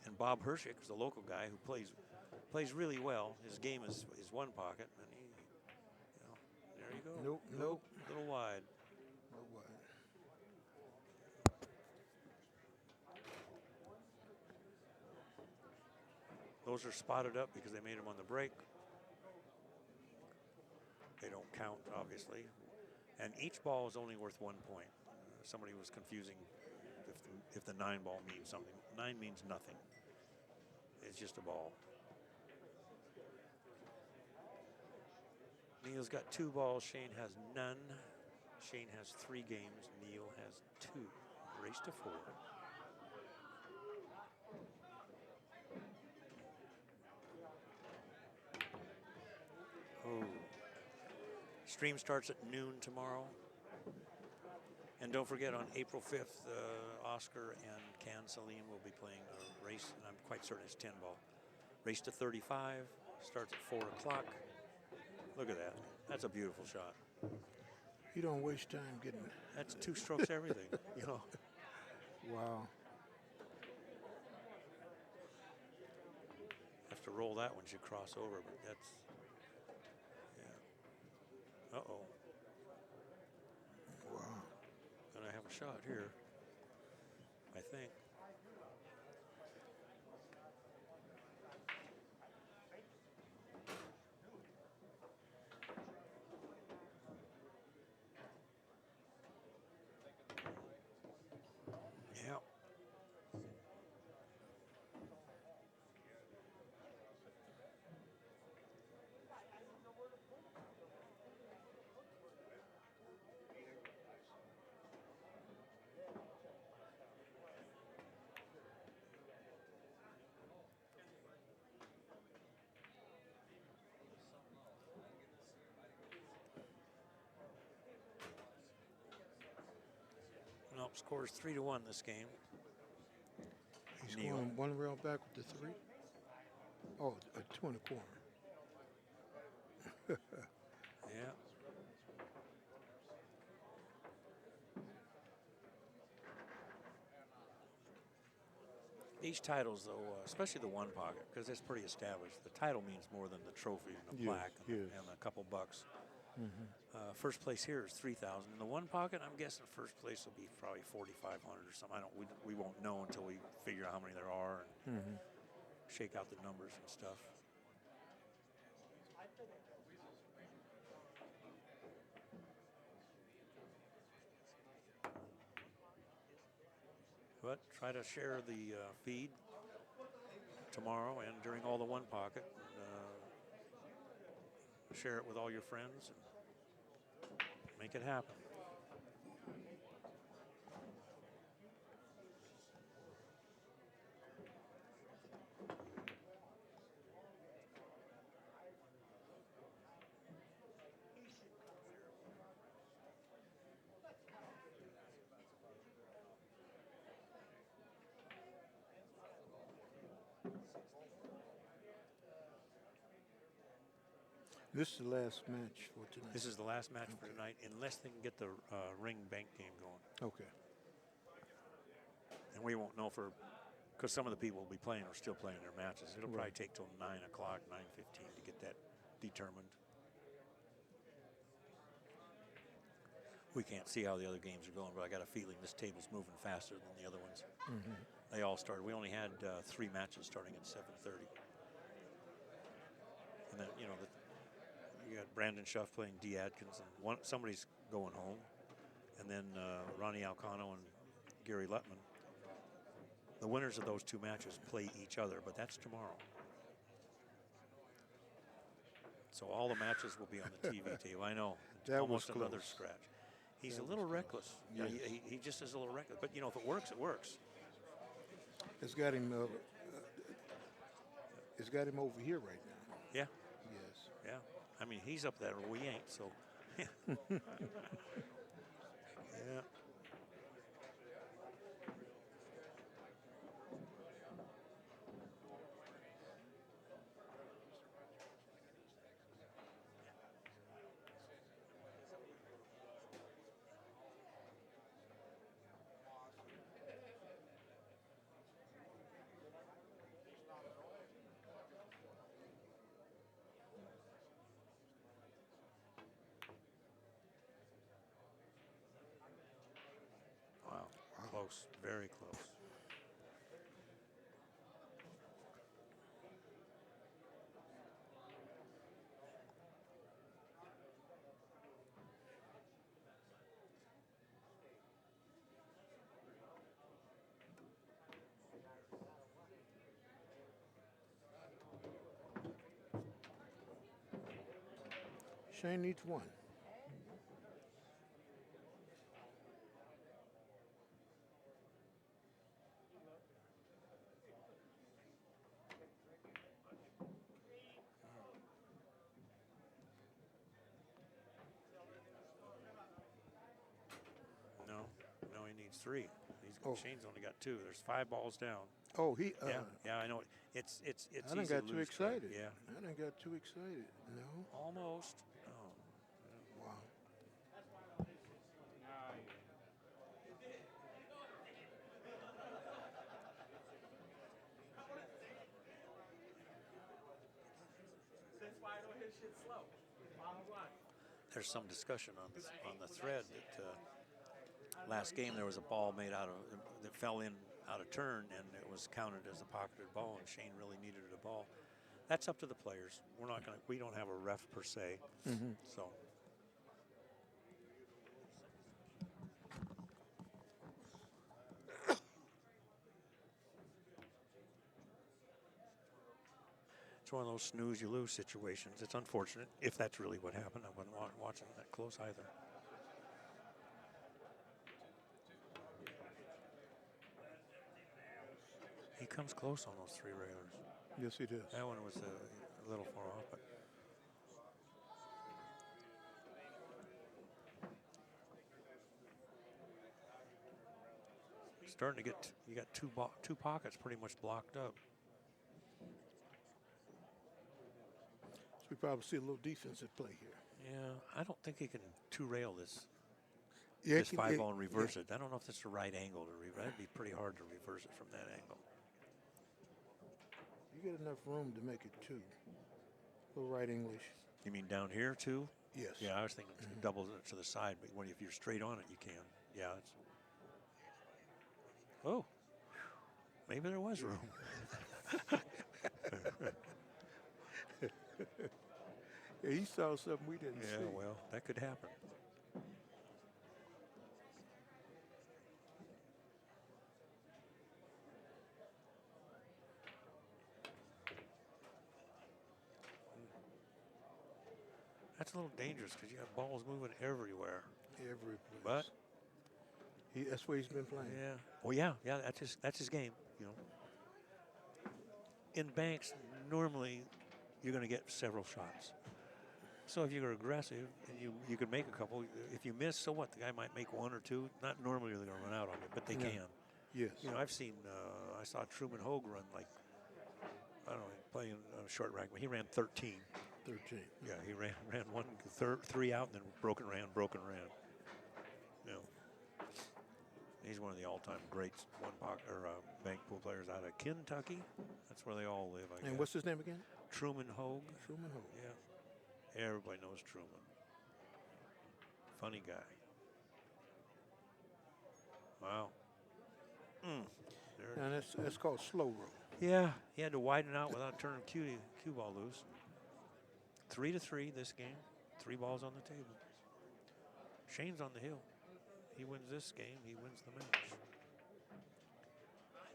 and Bob Hershik is a local guy who plays really well. His game is one pocket, and he, you know, there you go. Nope. Little wide. No way. Those are spotted up because they made them on the break. They don't count, obviously. And each ball is only worth 1 point. Somebody was confusing if the 9 ball means something. 9 means nothing. It's just a ball. Neal's got 2 balls. Shane has none. Shane has 3 games. Neal has 2. Race to 4. Oh. Stream starts at noon tomorrow. And don't forget, on April 5th, Oscar and Can Salim will be playing a race, and I'm quite certain it's 10 ball. Race to 35, starts at 4 o'clock. Look at that. That's a beautiful shot. You don't waste time getting. That's 2 strokes everything, you know. Wow. Have to roll that once you cross over, but that's, yeah. Uh-oh. Wow. Gonna have a shot here, I think. Yeah. Nope, score's 3-1 this game. He's Neal. going one rail back with the 3. Oh, a 2 and a corner. Yeah. These titles, though, especially the one pocket, because it's pretty established, the title means more than the trophy and the Yes, plaque and, yes. and a couple bucks. First place here is 3,000. In the one pocket, I'm guessing first place will be probably 4,500 or something. We won't know until we figure out how many there are and shake out the numbers and stuff. But try to share the feed tomorrow and during all the one pocket. Share it with all your friends and make it happen. This is the last match for tonight. This is the last match for tonight, unless they can get the ring bank game going. Okay. And we won't know because some of the people will be playing or still playing their matches. It'll probably take till 9 o'clock, 9:15 to get that determined. We can't see how the other games are going, but I got a feeling this table's moving faster than the other ones. They all started. We only had 3 matches starting at 7:30. And then, you got Brandon Schuff playing D. Adkins, and somebody's going home. And then Ronnie Alcano and Gary Lettman. The winners of those 2 matches play each other, but that's tomorrow. So all the matches will be on the TV table. I know. That Almost was another close. scratch. He's a little reckless. Yes. Yeah, he just is a little reckless. But, if it works, it works. It's got him. It's got him over here right now. Yeah, Yes. yeah. I mean, he's up there. We ain't, so. Yeah. Wow. Close. Very close. Shane needs 1. No, he needs 3. Shane's only got 2. There's 5 balls down. Oh, he. Yeah, I know. It's I easy done to got too lose track. excited. Yeah, I done got too excited. No. almost. Oh. Wow. There's some discussion on the thread that last game there was a ball made that fell in out of turn, and it was counted as a pocketed ball, and Shane really needed a ball. That's up to the players. We don't have a ref per se, so. It's one of those snooze you lose situations. It's unfortunate if that's really what happened. I wasn't watching that close either. He comes close on those 3 regulars. Yes, he does. That one was a little far off, but. starting to get, you got two pockets pretty much blocked up. So we probably see a little defensive play here. Yeah, I don't think he can two-rail this. Yeah, This 5-ball and reverse it. I don't know if that's the right angle to reverse. That'd be pretty hard to reverse it from that angle. You get enough room to make it 2. A little right English. You mean down here too? Yes. Yeah, I was thinking double it to the side, but if you're straight on it, you can. Yeah. It's, oh, maybe there was room. Yeah, he saw something we didn't see. Yeah, well, that could happen. That's a little dangerous because you have balls moving everywhere. Every place. But that's where he's been playing. yeah, well, yeah, that's his game. You know, in banks normally you're going to get several shots. So if you're aggressive and you can make a couple, if you miss, so what? The guy might make 1 or 2. Not normally they're going to run out on you, but they can. Yes. You know, I've seen. I saw Truman Hogue run like, I don't know, playing a short rack, but he ran 13. 13. Yeah, he ran 3 out, and then broken ran. You know, he's one of the all-time greats, bank pool players out of Kentucky. That's where they all live, I guess. And what's his name again? Truman Hogue. Truman Hogue. Yeah, everybody knows Truman. Funny guy. Wow. And that's called slow roll. Yeah, he had to widen out without turning cue ball loose. 3-3 this game. 3 balls on the table. Shane's on the hill. He wins this game, he wins the match.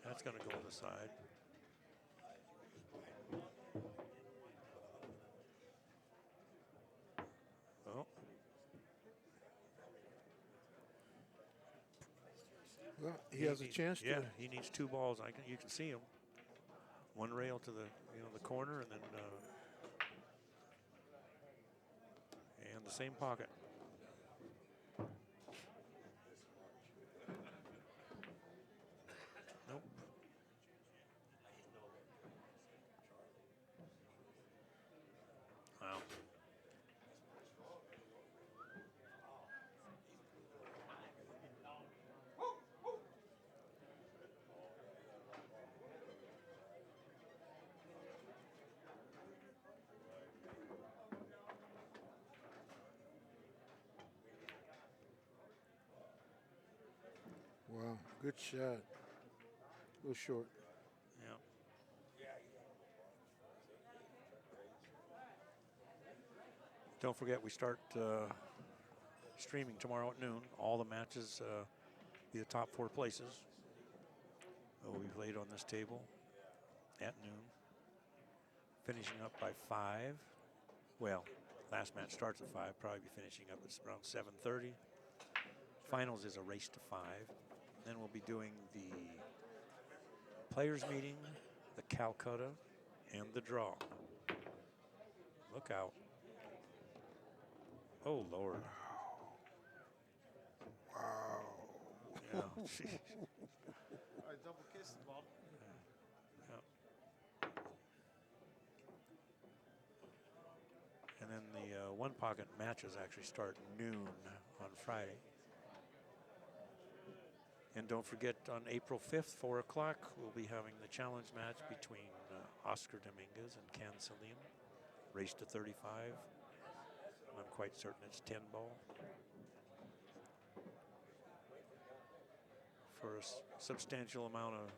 That's going to go on the side. Oh. Well, he has a chance to. Yeah, he needs 2 balls. You can see him. 1 rail to the the corner, and then and the same pocket. Nope. Wow. Wow, good shot. A little short. Yeah. Don't forget, we start streaming tomorrow at noon. All the matches, the top 4 places, will be played on this table at noon. Finishing up by 5. Well, last match starts at 5. Probably be finishing up at around 7:30. Finals is a race to 5. Then we'll be doing the players meeting, the Calcutta, and the draw. Look out. Oh, Lord. Wow. Yeah. All right, double kiss the ball. Yeah. And then the 1 pocket matches actually start noon on Friday. And don't forget, on April 5th, 4 o'clock, we'll be having the challenge match between Oscar Dominguez and Can Salim. Race to 35. I'm quite certain it's 10 ball. For a substantial amount of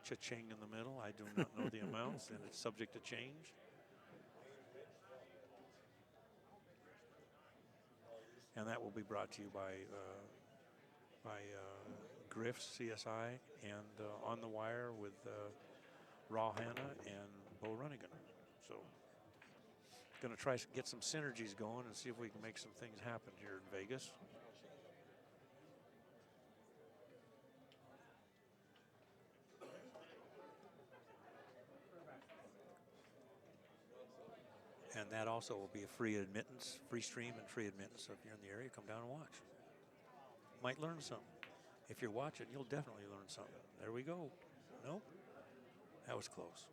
cha-ching in the middle. I do not know the amounts, and it's subject to change. And that will be brought to you by Griff, CSI, and On the Wire with Raw Hanna and Bo Runnigan. So, going to try to get some synergies going and see if we can make some things happen here in Vegas. And that also will be a free admittance, free stream and free admittance. So if you're in the area, come down and watch. Might learn something. If you're watching, you'll definitely learn something. There we go. Nope. That was close.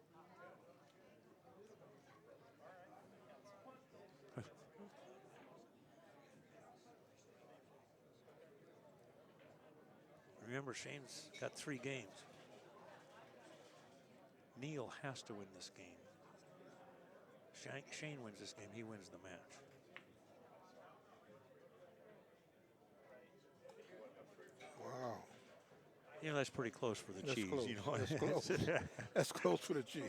Remember, Shane's got 3 games. Neal has to win this game. Shane wins this game, he wins the match. Wow. You know, that's pretty close for the That's cheese. close. You know, That's close. That's close for the cheese.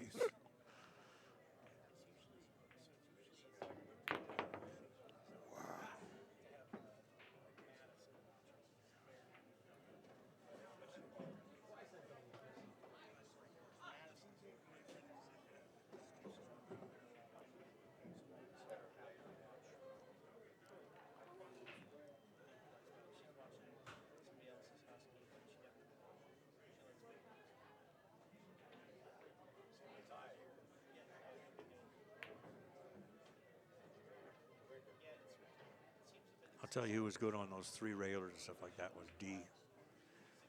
I'll tell you who was good on those 3 railers and stuff like that was D.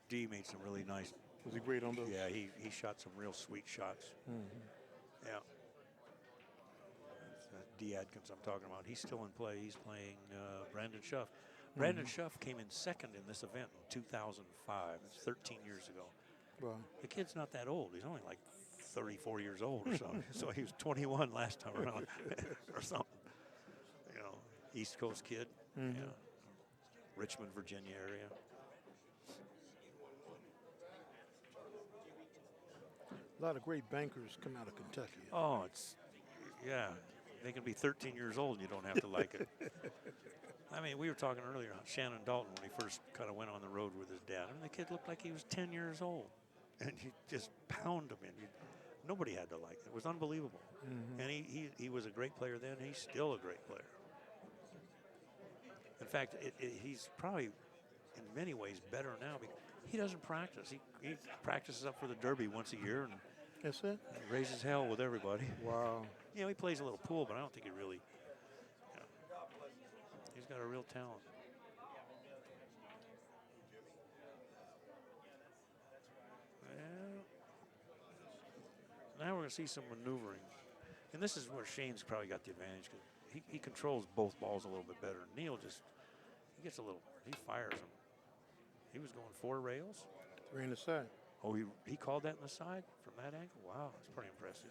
D made some really nice. Was he great on those? Yeah, he shot some real sweet shots. Yeah. That's, D. Adkins I'm talking about. He's still in play. He's playing Brandon Schuff. Brandon Schuff came in second in this event in 2005. It's 13 years ago. Well, The kid's not that old. He's only like 34 years old or something. So he was 21 last time around or something. You know, East Coast kid. Yeah. Richmond, Virginia area. a lot of great bankers come out of Kentucky. Oh, yeah. They can be 13 years old and you don't have to like it. I mean, we were talking earlier on Shannon Dalton when he first kind of went on the road with his dad. I mean, the kid looked like he was 10 years old. And you just pound him in. Nobody had to like it. It was unbelievable. And he was a great player then. He's still a great player. In fact, he's probably in many ways better now because he doesn't practice. He practices up for the Derby once a year and That's it? raises hell with everybody. Wow. You know, he plays a little pool, but I don't think he really, he's got a real talent. Well, now we're going to see some maneuvering. And this is where Shane's probably got the advantage because he controls both balls a little bit better. Neal just, he gets a little, he fires them. He was going 4 rails. 3 in the side. Oh, he called that in the side from that angle? Wow, that's pretty impressive.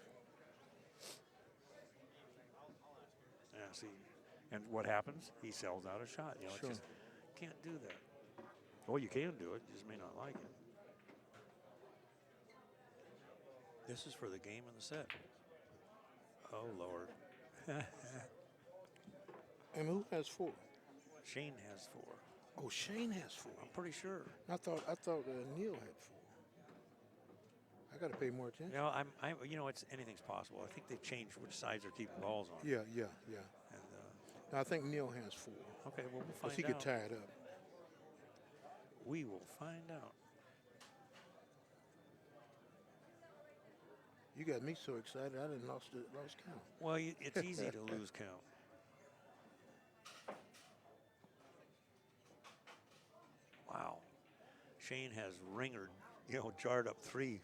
Yeah, see, and what happens? He sells out a shot. You know, Sure. it's just, can't do that. Well, you can do it, you just may not like it. This is for the game and the set. Oh, Lord. And who has 4? Shane has 4. Oh, Shane has 4. I'm pretty sure. I thought Neal had 4. I got to pay more attention. You know, you know, anything's possible. I think they've changed which sides they're keeping balls on. Yeah. And, No, I think Neal has 4. okay, well, we'll Because find he out. could tie it up. We will find out. You got me so excited, I didn't lost count. Well, it's easy to lose count. Wow. Shane has ringered, jarred up 3.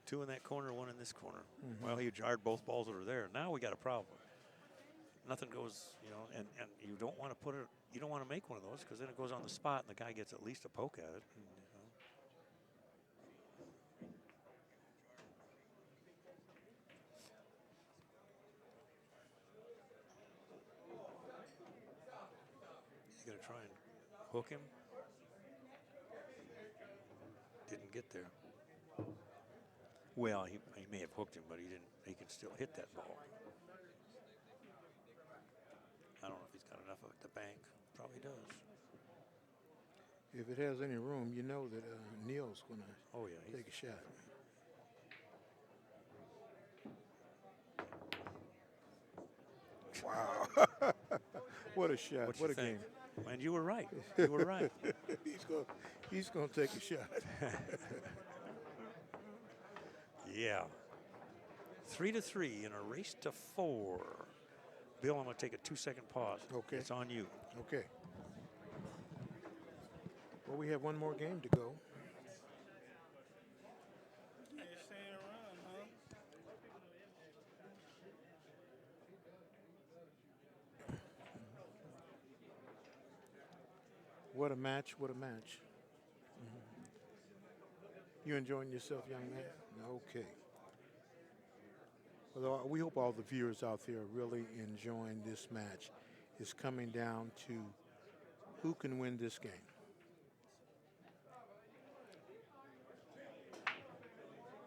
2 in that corner, 1 in this corner. Well, he jarred both balls that are there. Now we got a problem. Nothing goes, and you don't want to you don't want to make one of those because then it goes on the spot and the guy gets at least a poke at it. You got to try and hook him. Didn't get there. Well, he may have hooked him, but he didn't. He can still hit that ball. I don't know if he's got enough of it to bank. Probably does. If it has any room, you know that Neal's going to Oh, yeah. take a shot. Wow. What a shot. What What you a think? game. And you were right. You were right. He's going to take a shot. Yeah. 3-3 in a race to 4. Bill, I'm going to take a 2-second pause. Okay. It's on you. Okay. Well, we have one more game to go. You're staying around, huh? What a match, what a match. You enjoying yourself, young man? Okay. Well, we hope all the viewers out there are really enjoying this match. It's coming down to who can win this game.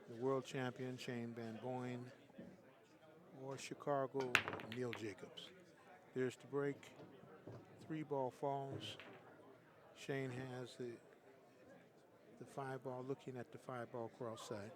The world champion, Shane Van Boening, or Chicago, Neal Jacobs. There's the break. 3-ball falls. Shane has the 5-ball, looking at the 5-ball cross side.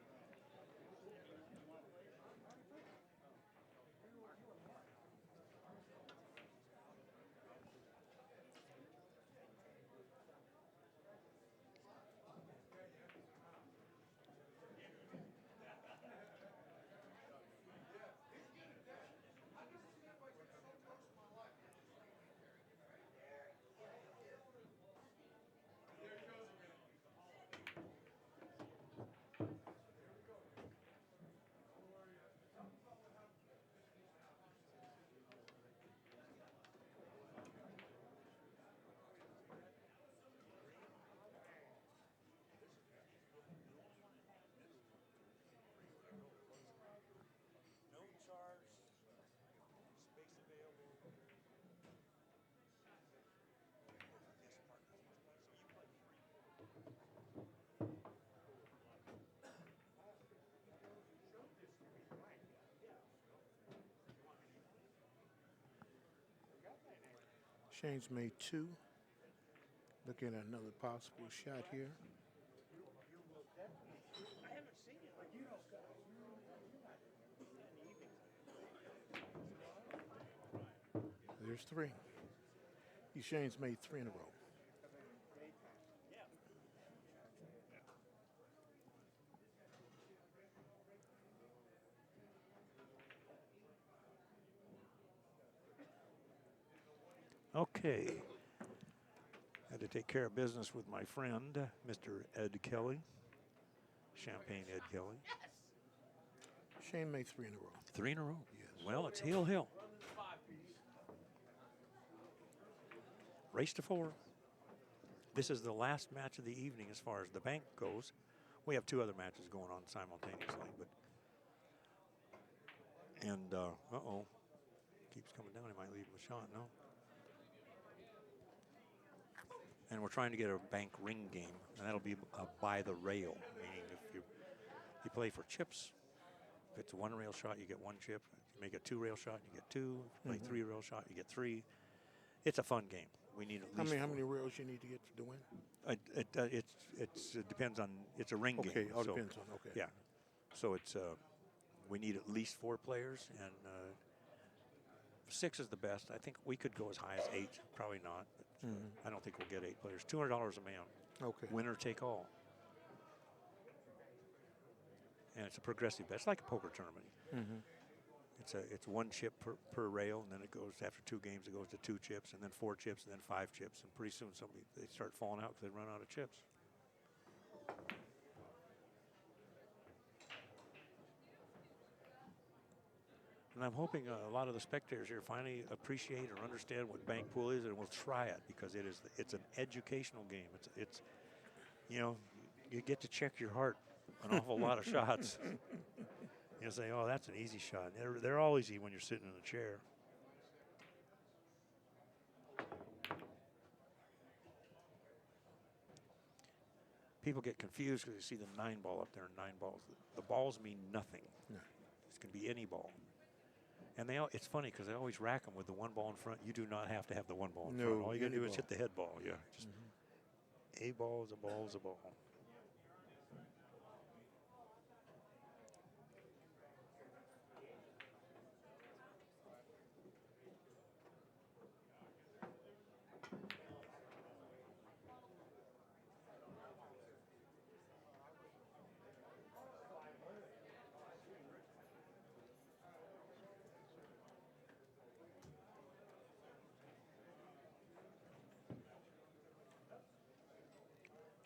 Shane's made 2. Looking at another possible shot here. There's 3. Shane's made 3 in a row. Okay. Had to take care of business with my friend, Mr. Ed Kelly. Champagne Ed Kelly. Shane made 3 in a row. 3 in a row? Yes. Well, it's Hill. Race to 4. This is the last match of the evening as far as the bank goes. We have 2 other matches going on simultaneously, but uh-oh. Keeps coming down. He might leave him a shot, no? And we're trying to get a bank ring game, and that'll be by the rail, meaning if you play for chips, if it's a 1-rail shot, you get 1 chip. If you make a 2-rail shot, you get 2. If you play 3-rail shot, you get 3. It's a fun game. We need at least how many rails you need to get to win? It depends on, it's a ring game. Okay, all depends on, okay. Yeah. So it's, we need at least 4 players, and 6 is the best. I think we could go as high as 8, probably not. But I don't think we'll get 8 players. $200 a man. Okay. Winner take all. And it's a progressive bet. It's like a poker tournament. It's 1 chip per rail, and then it goes, after 2 games, it goes to 2 chips, and then 4 chips, and then 5 chips. And pretty soon they start falling out because they run out of chips. And I'm hoping a lot of the spectators here finally appreciate or understand what bank pool is, and will try it, because it's an educational game. It's you get to check your heart an awful lot of shots. You say, oh, that's an easy shot. They're all easy when you're sitting in a chair. People get confused because they see the 9-ball up there and 9 balls. The balls mean nothing. No. This can be any ball. And it's funny because they always rack them with the 1 ball in front. You do not have to have the 1 ball in front. All you got to do is hit the head ball. Yeah, just a ball is a ball is a ball.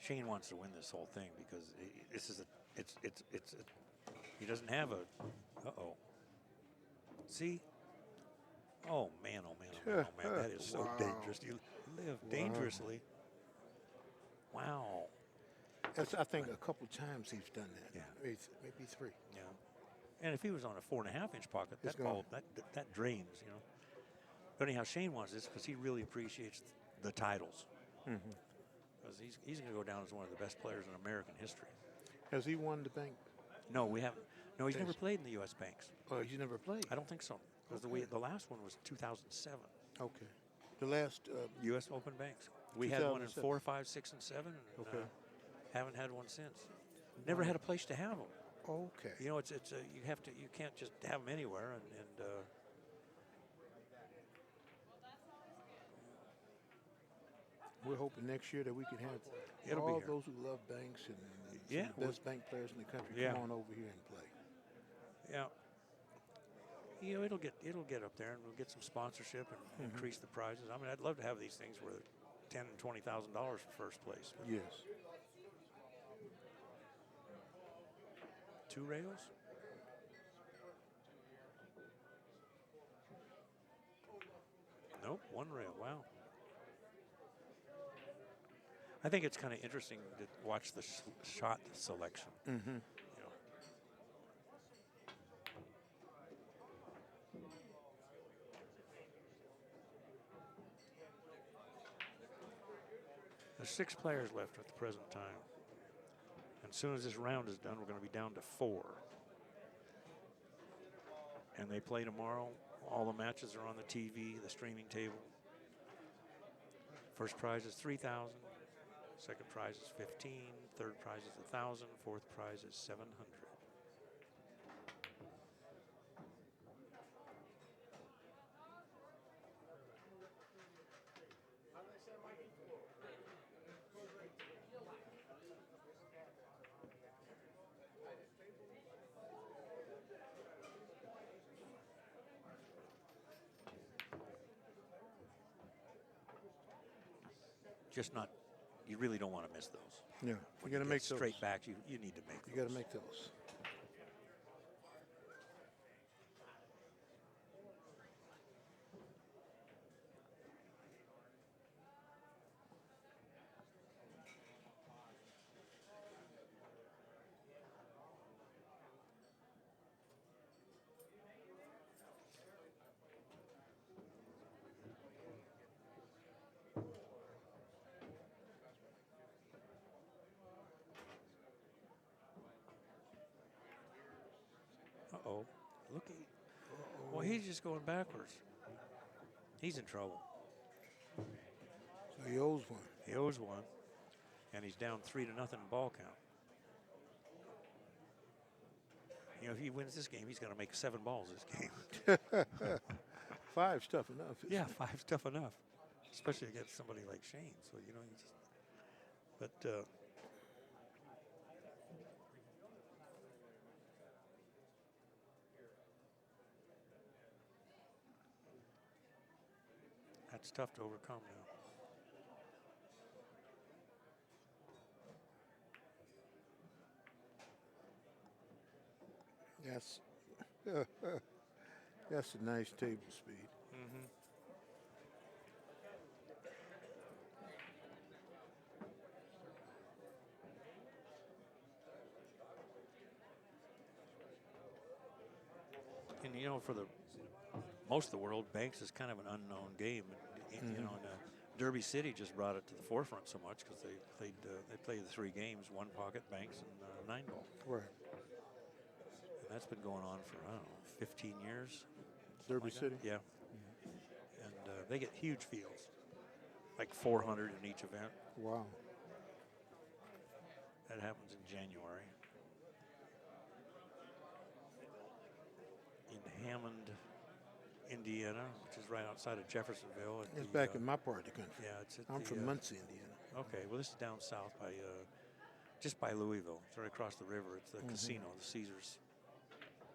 Shane wants to win this whole thing because this is he doesn't have a. Uh-oh. See? Oh man! Oh man! Oh man! Oh man! That is so Wow. dangerous. You live dangerously. Wow. That's, I think, a couple times he's done that. Yeah. Maybe 3. Yeah. And if he was on a 4.5-inch pocket, It's that ball that drains. You know. But anyhow, Shane wants this because he really appreciates the titles. Because he's going to go down as one of the best players in American history. Has he won the bank? No, we haven't. No, he's Yes. never played in the U.S. Banks. Oh, he's never played. I don't think so. Because Okay. the last one was 2007. Okay. The last. U.S. Open Banks. We had one in 2007. 4, 5, 6, and 7. And, Okay. haven't had one since. Never had a place to have them. Okay. You know, you can't just have them anywhere. And We're hoping next year that we can have It'll be all here. those who love banks and Yeah, some of the best bank players in the country Yeah. come on over here and play. yeah, you know, it'll get up there, and we'll get some sponsorship and increase the prizes. I mean, I'd love to have these things where $10,000 and $20,000 for first place. But Yes. 2 rails. Nope, 1 rail. Wow. I think it's kind of interesting to watch the shot selection. You know. There's 6 players left at the present time. And as soon as this round is done, we're going to be down to 4. And they play tomorrow. All the matches are on the TV, the streaming table. First prize is $3,000. Second prize is $15,000. Third prize is $1,000. Fourth prize is $700. Just not. You really don't want to miss those. Yeah. When You got to get make straight those. back. You need to make. You got to those. make those. Uh-oh. Look at. Well, he's just going backwards. He's in trouble. So he owes one. He owes 1, and he's down 3-0 ball count. You know, if he wins this game, he's going to make 7 balls this game. 5's tough enough. Yeah, 5's tough enough, especially against somebody like Shane. So you know, that's tough to overcome now. That's a nice table speed. And you know, for the most of the world, banks is kind of an unknown game. And, you know, and, Derby City just brought it to the forefront so much because they play the 3 games: 1 pocket, banks, and 9 ball. Right. And that's been going on for, I don't know, 15 years. Derby like that. City. Yeah. And they get huge fields, like 400 in each event. Wow. That happens in January. In Hammond, Indiana, which is right outside of Jeffersonville. It's back in my part of the country. Yeah, it's at I'm the, from Muncie, Indiana. Okay, well, this is down south by, just by Louisville. It's right across the river. It's the casino, the Caesars,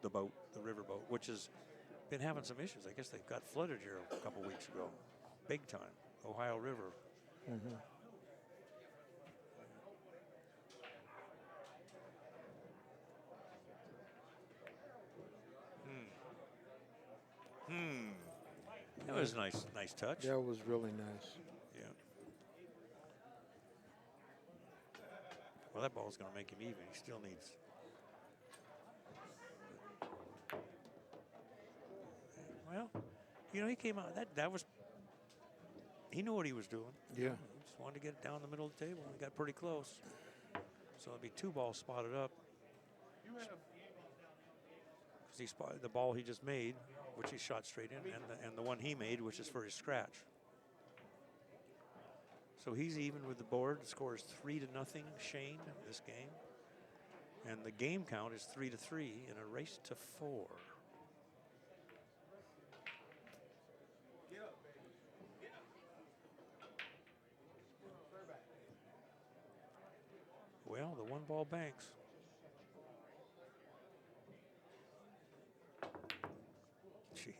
the boat, the riverboat, which has been having some issues. I guess they got flooded here a couple weeks ago, big time. Ohio River. was a nice touch. That was really nice. Yeah. Well, that ball's going to make him even. He still needs. Well, you know, he came out. That was. He knew what he was doing. Yeah. He just wanted to get it down the middle of the table. He got pretty close. So it'll be 2 balls spotted up. Because he spotted the ball he just made, which he shot straight in, and the one he made, which is for his scratch. So he's even with the board. The score is 3-0 Shane this game. And the game count is 3-3 in a race to 4. Well, the 1 ball banks. Jeez.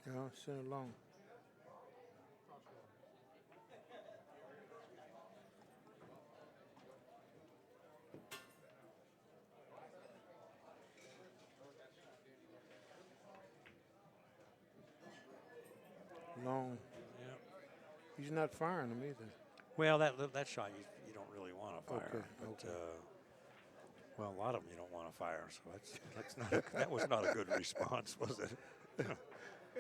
Yeah, send it long. Long. Yeah. He's not firing them either. Well, that shot you don't really want to fire. Okay, But, okay. well, a lot of them you don't want to fire. So that's not that was not a good response, was it?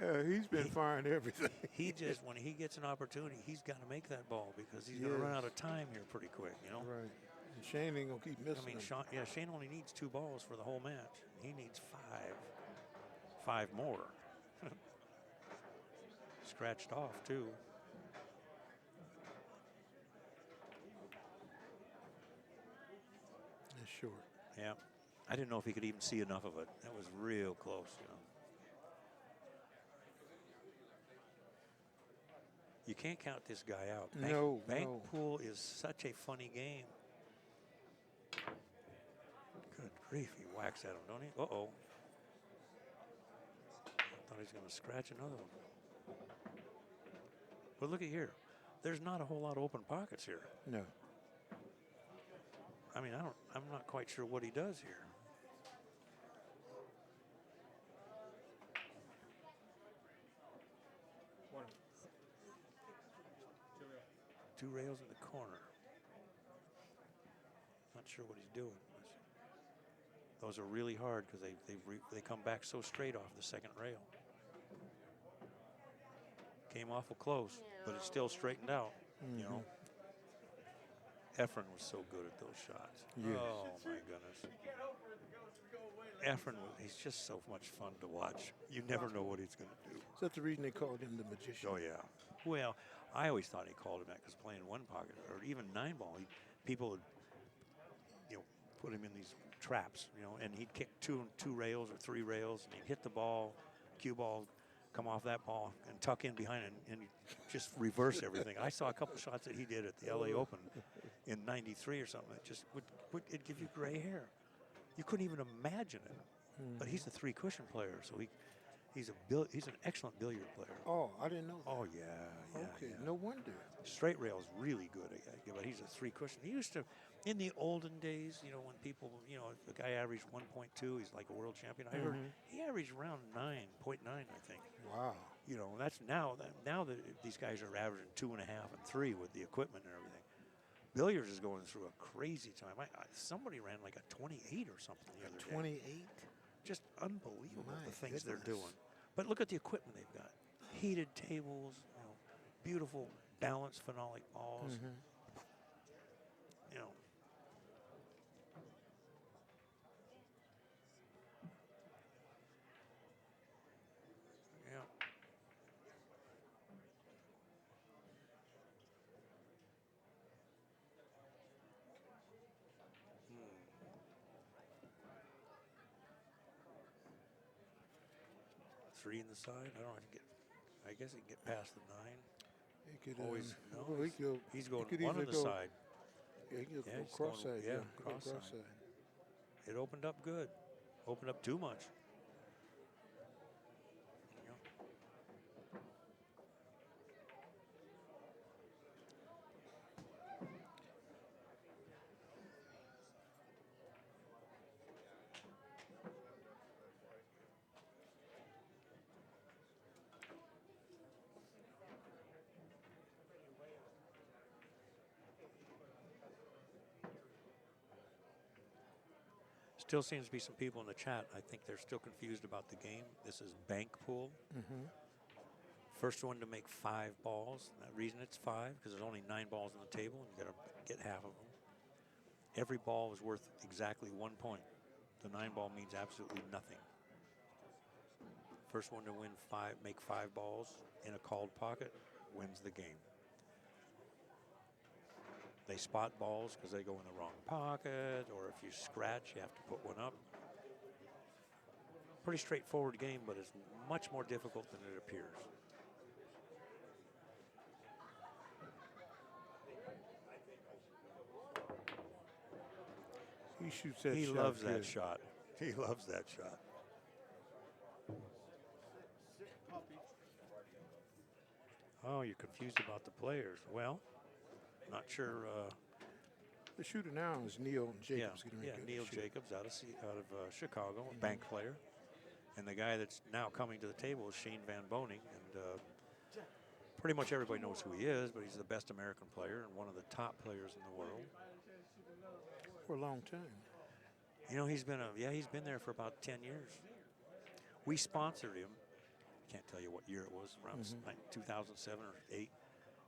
Yeah, he's been firing everything. He just, when he gets an opportunity, he's got to make that ball because he's going to run out of time here pretty quick, you know? Right. And Shane ain't going to keep missing I mean, them. Shane only needs 2 balls for the whole match. He needs 5 more. Scratched off, too. It's short. Yeah. I didn't know if he could even see enough of it. That was real close, you know. You can't count this guy out. Bank pool is such a funny game. Good grief, he whacks at him, don't he? Uh-oh. I thought he was going to scratch another one. But look at here. There's not a whole lot of open pockets here. No. I mean, I'm not quite sure what he does here. Two rails in the corner. Not sure what he's doing. Those are really hard because they come back so straight off the second rail. Came awful close, but it's still straightened out. You know. Efren was so good at those shots. Yes. Oh my goodness. Efren, he's just so much fun to watch. You never know what he's going to do. Is that the reason they called him the magician? Oh yeah. Well, I always thought he called him that because playing 1 pocket or even 9 ball, people would, you know, put him in these traps, you know, and he'd kick 2 rails or 3 rails, and he'd hit the ball, cue ball, come off that ball and tuck in behind it and just reverse everything. I saw a couple shots that he did at the LA Open in '93 or something. That just would it'd give you gray hair. You couldn't even imagine it. But he's a 3 cushion player, so he's an excellent billiard player. Oh, I didn't know that. Oh yeah. Okay, no wonder. Straight rail is really good, but he's a 3 cushion. He used to, in the olden days, you know, when people, you know, the guy averaged 1.2, he's like a world champion. I heard he averaged around 9.9, I think. Wow. You know, that's now that these guys are averaging 2.5 and 3 with the equipment and everything. Billiards is going through a crazy time. Somebody ran like a 28 or something the other day. 28? Just unbelievable the things they're goodness. doing. But look at the equipment they've got. Heated tables, you know, beautiful balanced phenolic balls. You know. Yeah. Three in the side. I don't know if you get. I guess you can get past the 9. He could, Always, well, he could, he's he going could one on either the go, side. yeah, he could Yeah, go he's going- cross-side. yeah, he could go cross-side. cross-side. It opened up good. Opened up too much. There you go. Still seems to be some people in the chat. I think they're still confused about the game. This is bank pool. Mm-hmm. First one to make 5 balls. The reason it's 5 because there's only 9 balls on the table, and you got to get half of them. Every ball is worth exactly 1 point. The 9 ball means absolutely nothing. First one to win 5, make 5 balls in a called pocket, wins the game. They spot balls because they go in the wrong pocket, or if you scratch, you have to put one up. Pretty straightforward game, but it's much more difficult than it appears. He shoots that He shot. loves good. that shot. He loves that shot. Oh, you're confused about the players. Well, not sure. The shooter now is Neal Jacobs. Yeah, Neal Jacobs out of Chicago, a bank player. And the guy that's now coming to the table is Shane Van Boening. And pretty much everybody knows who he is, but he's the best American player and one of the top players in the world. For a long time. You know, he's been there for about 10 years. We sponsored him. Can't tell you what year it was, around like 2007 or 8.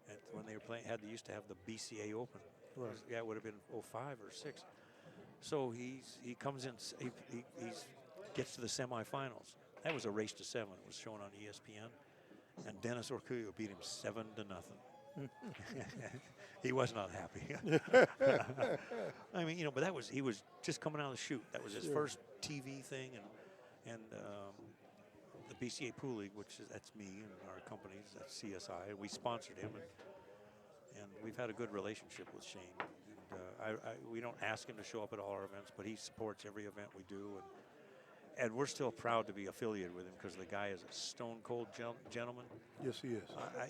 And when they were playing, they used to have the BCA Open. Right. Yeah, it would have been 05 or 6. So he comes in, he gets to the semifinals. That was a race to 7. It was shown on ESPN. And Dennis Orcuyo beat him 7-0. He was not happy. I mean, you know, but he was just coming out of the chute. That was his first TV thing, and the BCA Pool League, that's me and our companies, that's CSI, and we sponsored him, and we've had a good relationship with Shane. And we don't ask him to show up at all our events, but he supports every event we do, and we're still proud to be affiliated with him because the guy is a stone cold gentleman. Yes, he is.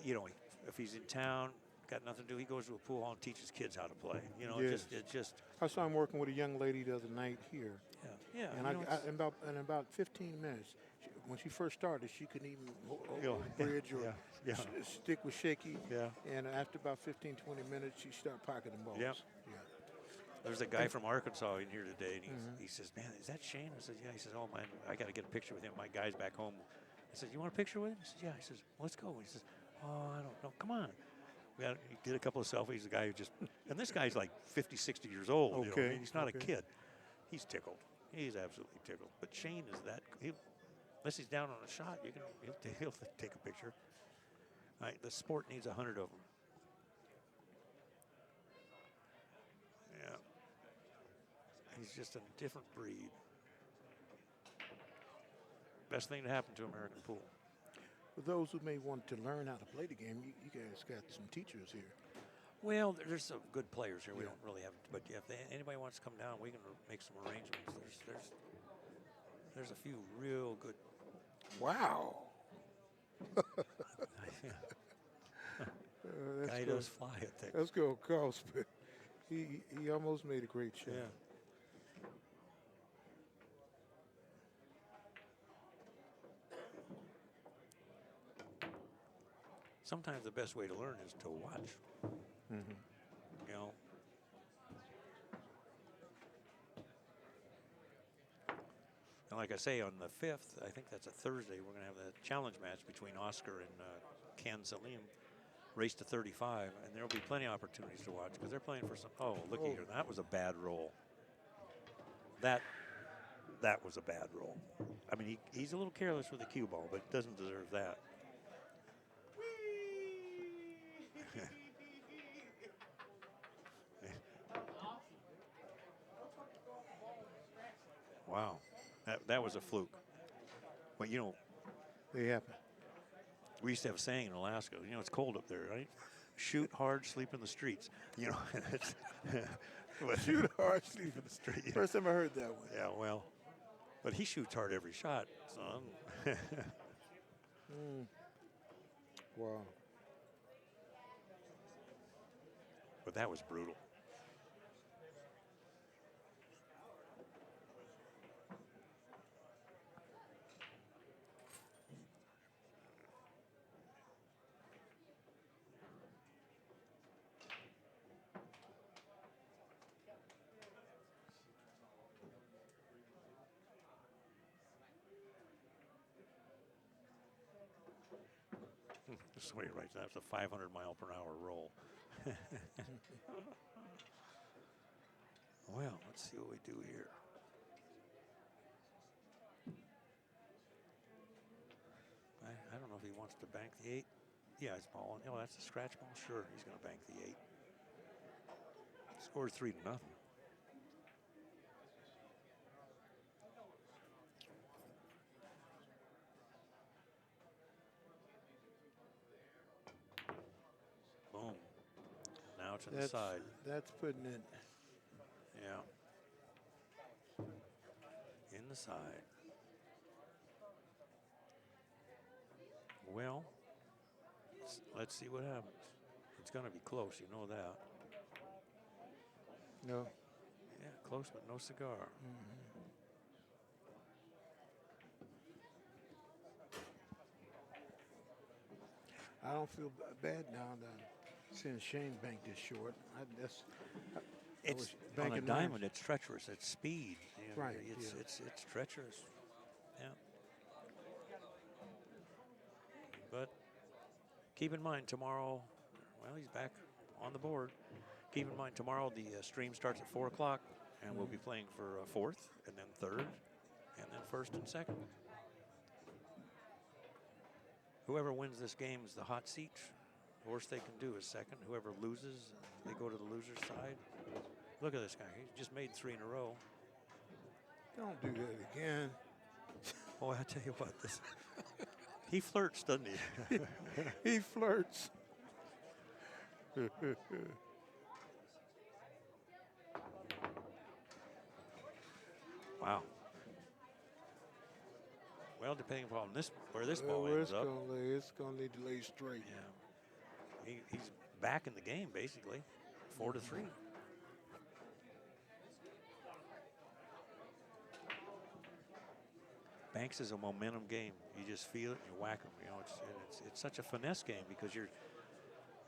You know, if he's in town, got nothing to do, he goes to a pool hall and teaches kids how to play. You know, Yes. it just. I saw him working with a young lady the other night here. Yeah. And in about 15 minutes, when she first started, she couldn't even hold the bridge or stick was shaky. Yeah. And after about 15, 20 minutes, she started pocketing balls. Yep. Yeah. There's a guy from Arkansas in here today, and he says, "Man, is that Shane?" I said, "Yeah." He says, "Oh man, I got to get a picture with him. My guy's back home." I said, "You want a picture with him?" He says, "Yeah." He says, "Let's go." He says, "Oh, I don't know. Come on." He did a couple of selfies. The guy who and this guy's like 50, 60 years old. Okay. You know? I mean, he's not a kid. He's tickled. He's absolutely tickled. But Shane is that. Unless he's down on a shot, he'll take a picture. All right, the sport needs 100 of them. Yeah. He's just a different breed. Best thing to happen to American pool. For those who may want to learn how to play the game, you guys got some teachers here. Well, there's some good players here. We don't really have, but if anybody wants to come down, we can make some arrangements. There's a few real good. Wow. Guy does fly at that. Let's go, Carl's. He almost made a great shot. Yeah. Sometimes the best way to learn is to watch. You know. And like I say, on the 5th, I think that's a Thursday, we're going to have the challenge match between Oscar and Ken Salim, race to 35, and there will be plenty of opportunities to watch because they're playing for some. Oh, looky here, that was a bad roll. That was a bad roll. I mean, he's a little careless with the cue ball, but doesn't deserve that. Wow, that was a fluke. But you know, They happen. We used to have a saying in Alaska. You know, it's cold up there, right? Shoot hard, sleep in the streets. You know, it's Shoot hard, sleep in the street. First time I heard that one. Yeah, well, but he shoots hard every shot, son. Wow. But that was brutal. Somebody writes that's a 500-mile-per-hour roll. Well, let's see what we do here. I don't know if he wants to bank the 8. Yeah, he's balling. Oh, that's a scratch ball. Sure, he's going to bank the 8. Scored 3-0. Boom. Now it's on the side. That's putting it. Yeah. In the side. Well, let's see what happens. It's going to be close, you know that. No. Yeah, close, but no cigar. I don't feel bad now that since Shane banked this short. It's on a diamond. It's treacherous. It's speed. You know, Right. It's treacherous. Yeah. But keep in mind tomorrow. Well, he's back on the board. Keep in mind tomorrow the stream starts at 4 o'clock, and we'll be playing for fourth, and then third, and then first and second. Whoever wins this game is the hot seat. The worst they can do is second. Whoever loses, they go to the loser's side. Look at this guy. He just made 3 in a row. Don't do that again. Boy, I tell you what, he flirts, doesn't he? He flirts. Wow. Well, depending upon where this ball ends up. It's going to lay straight. Yeah. He's back in the game, basically. 4-3. Banks is a momentum game. You just feel it and you whack them. You know, it's such a finesse game because you're,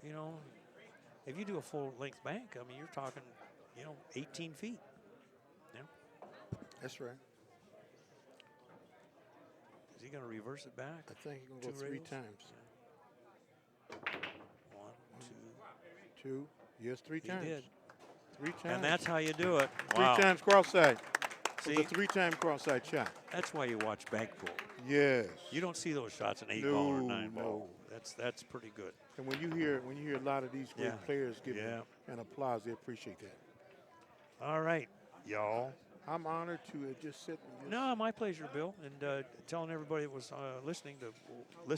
you know, if you do a full length bank, I mean, you're talking, you know, 18 feet. Yeah. That's right. Is he going to reverse it back? I think he's going to go 3 rails? times. Yeah. 1, 2. 2. Yes, 3 He times. did. 3 times. And that's how you do it. 3 Wow. times cross-side. See, It's a 3-time cross-side shot. that's why you watch bank pool. Yes. You don't see those shots in 8 ball or 9 No. ball. That's pretty good. And when you hear a lot of these great players give an applause, they appreciate that. All right, y'all. I'm honored to just sit and just No, my pleasure, Bill. And telling everybody that was listening to listen.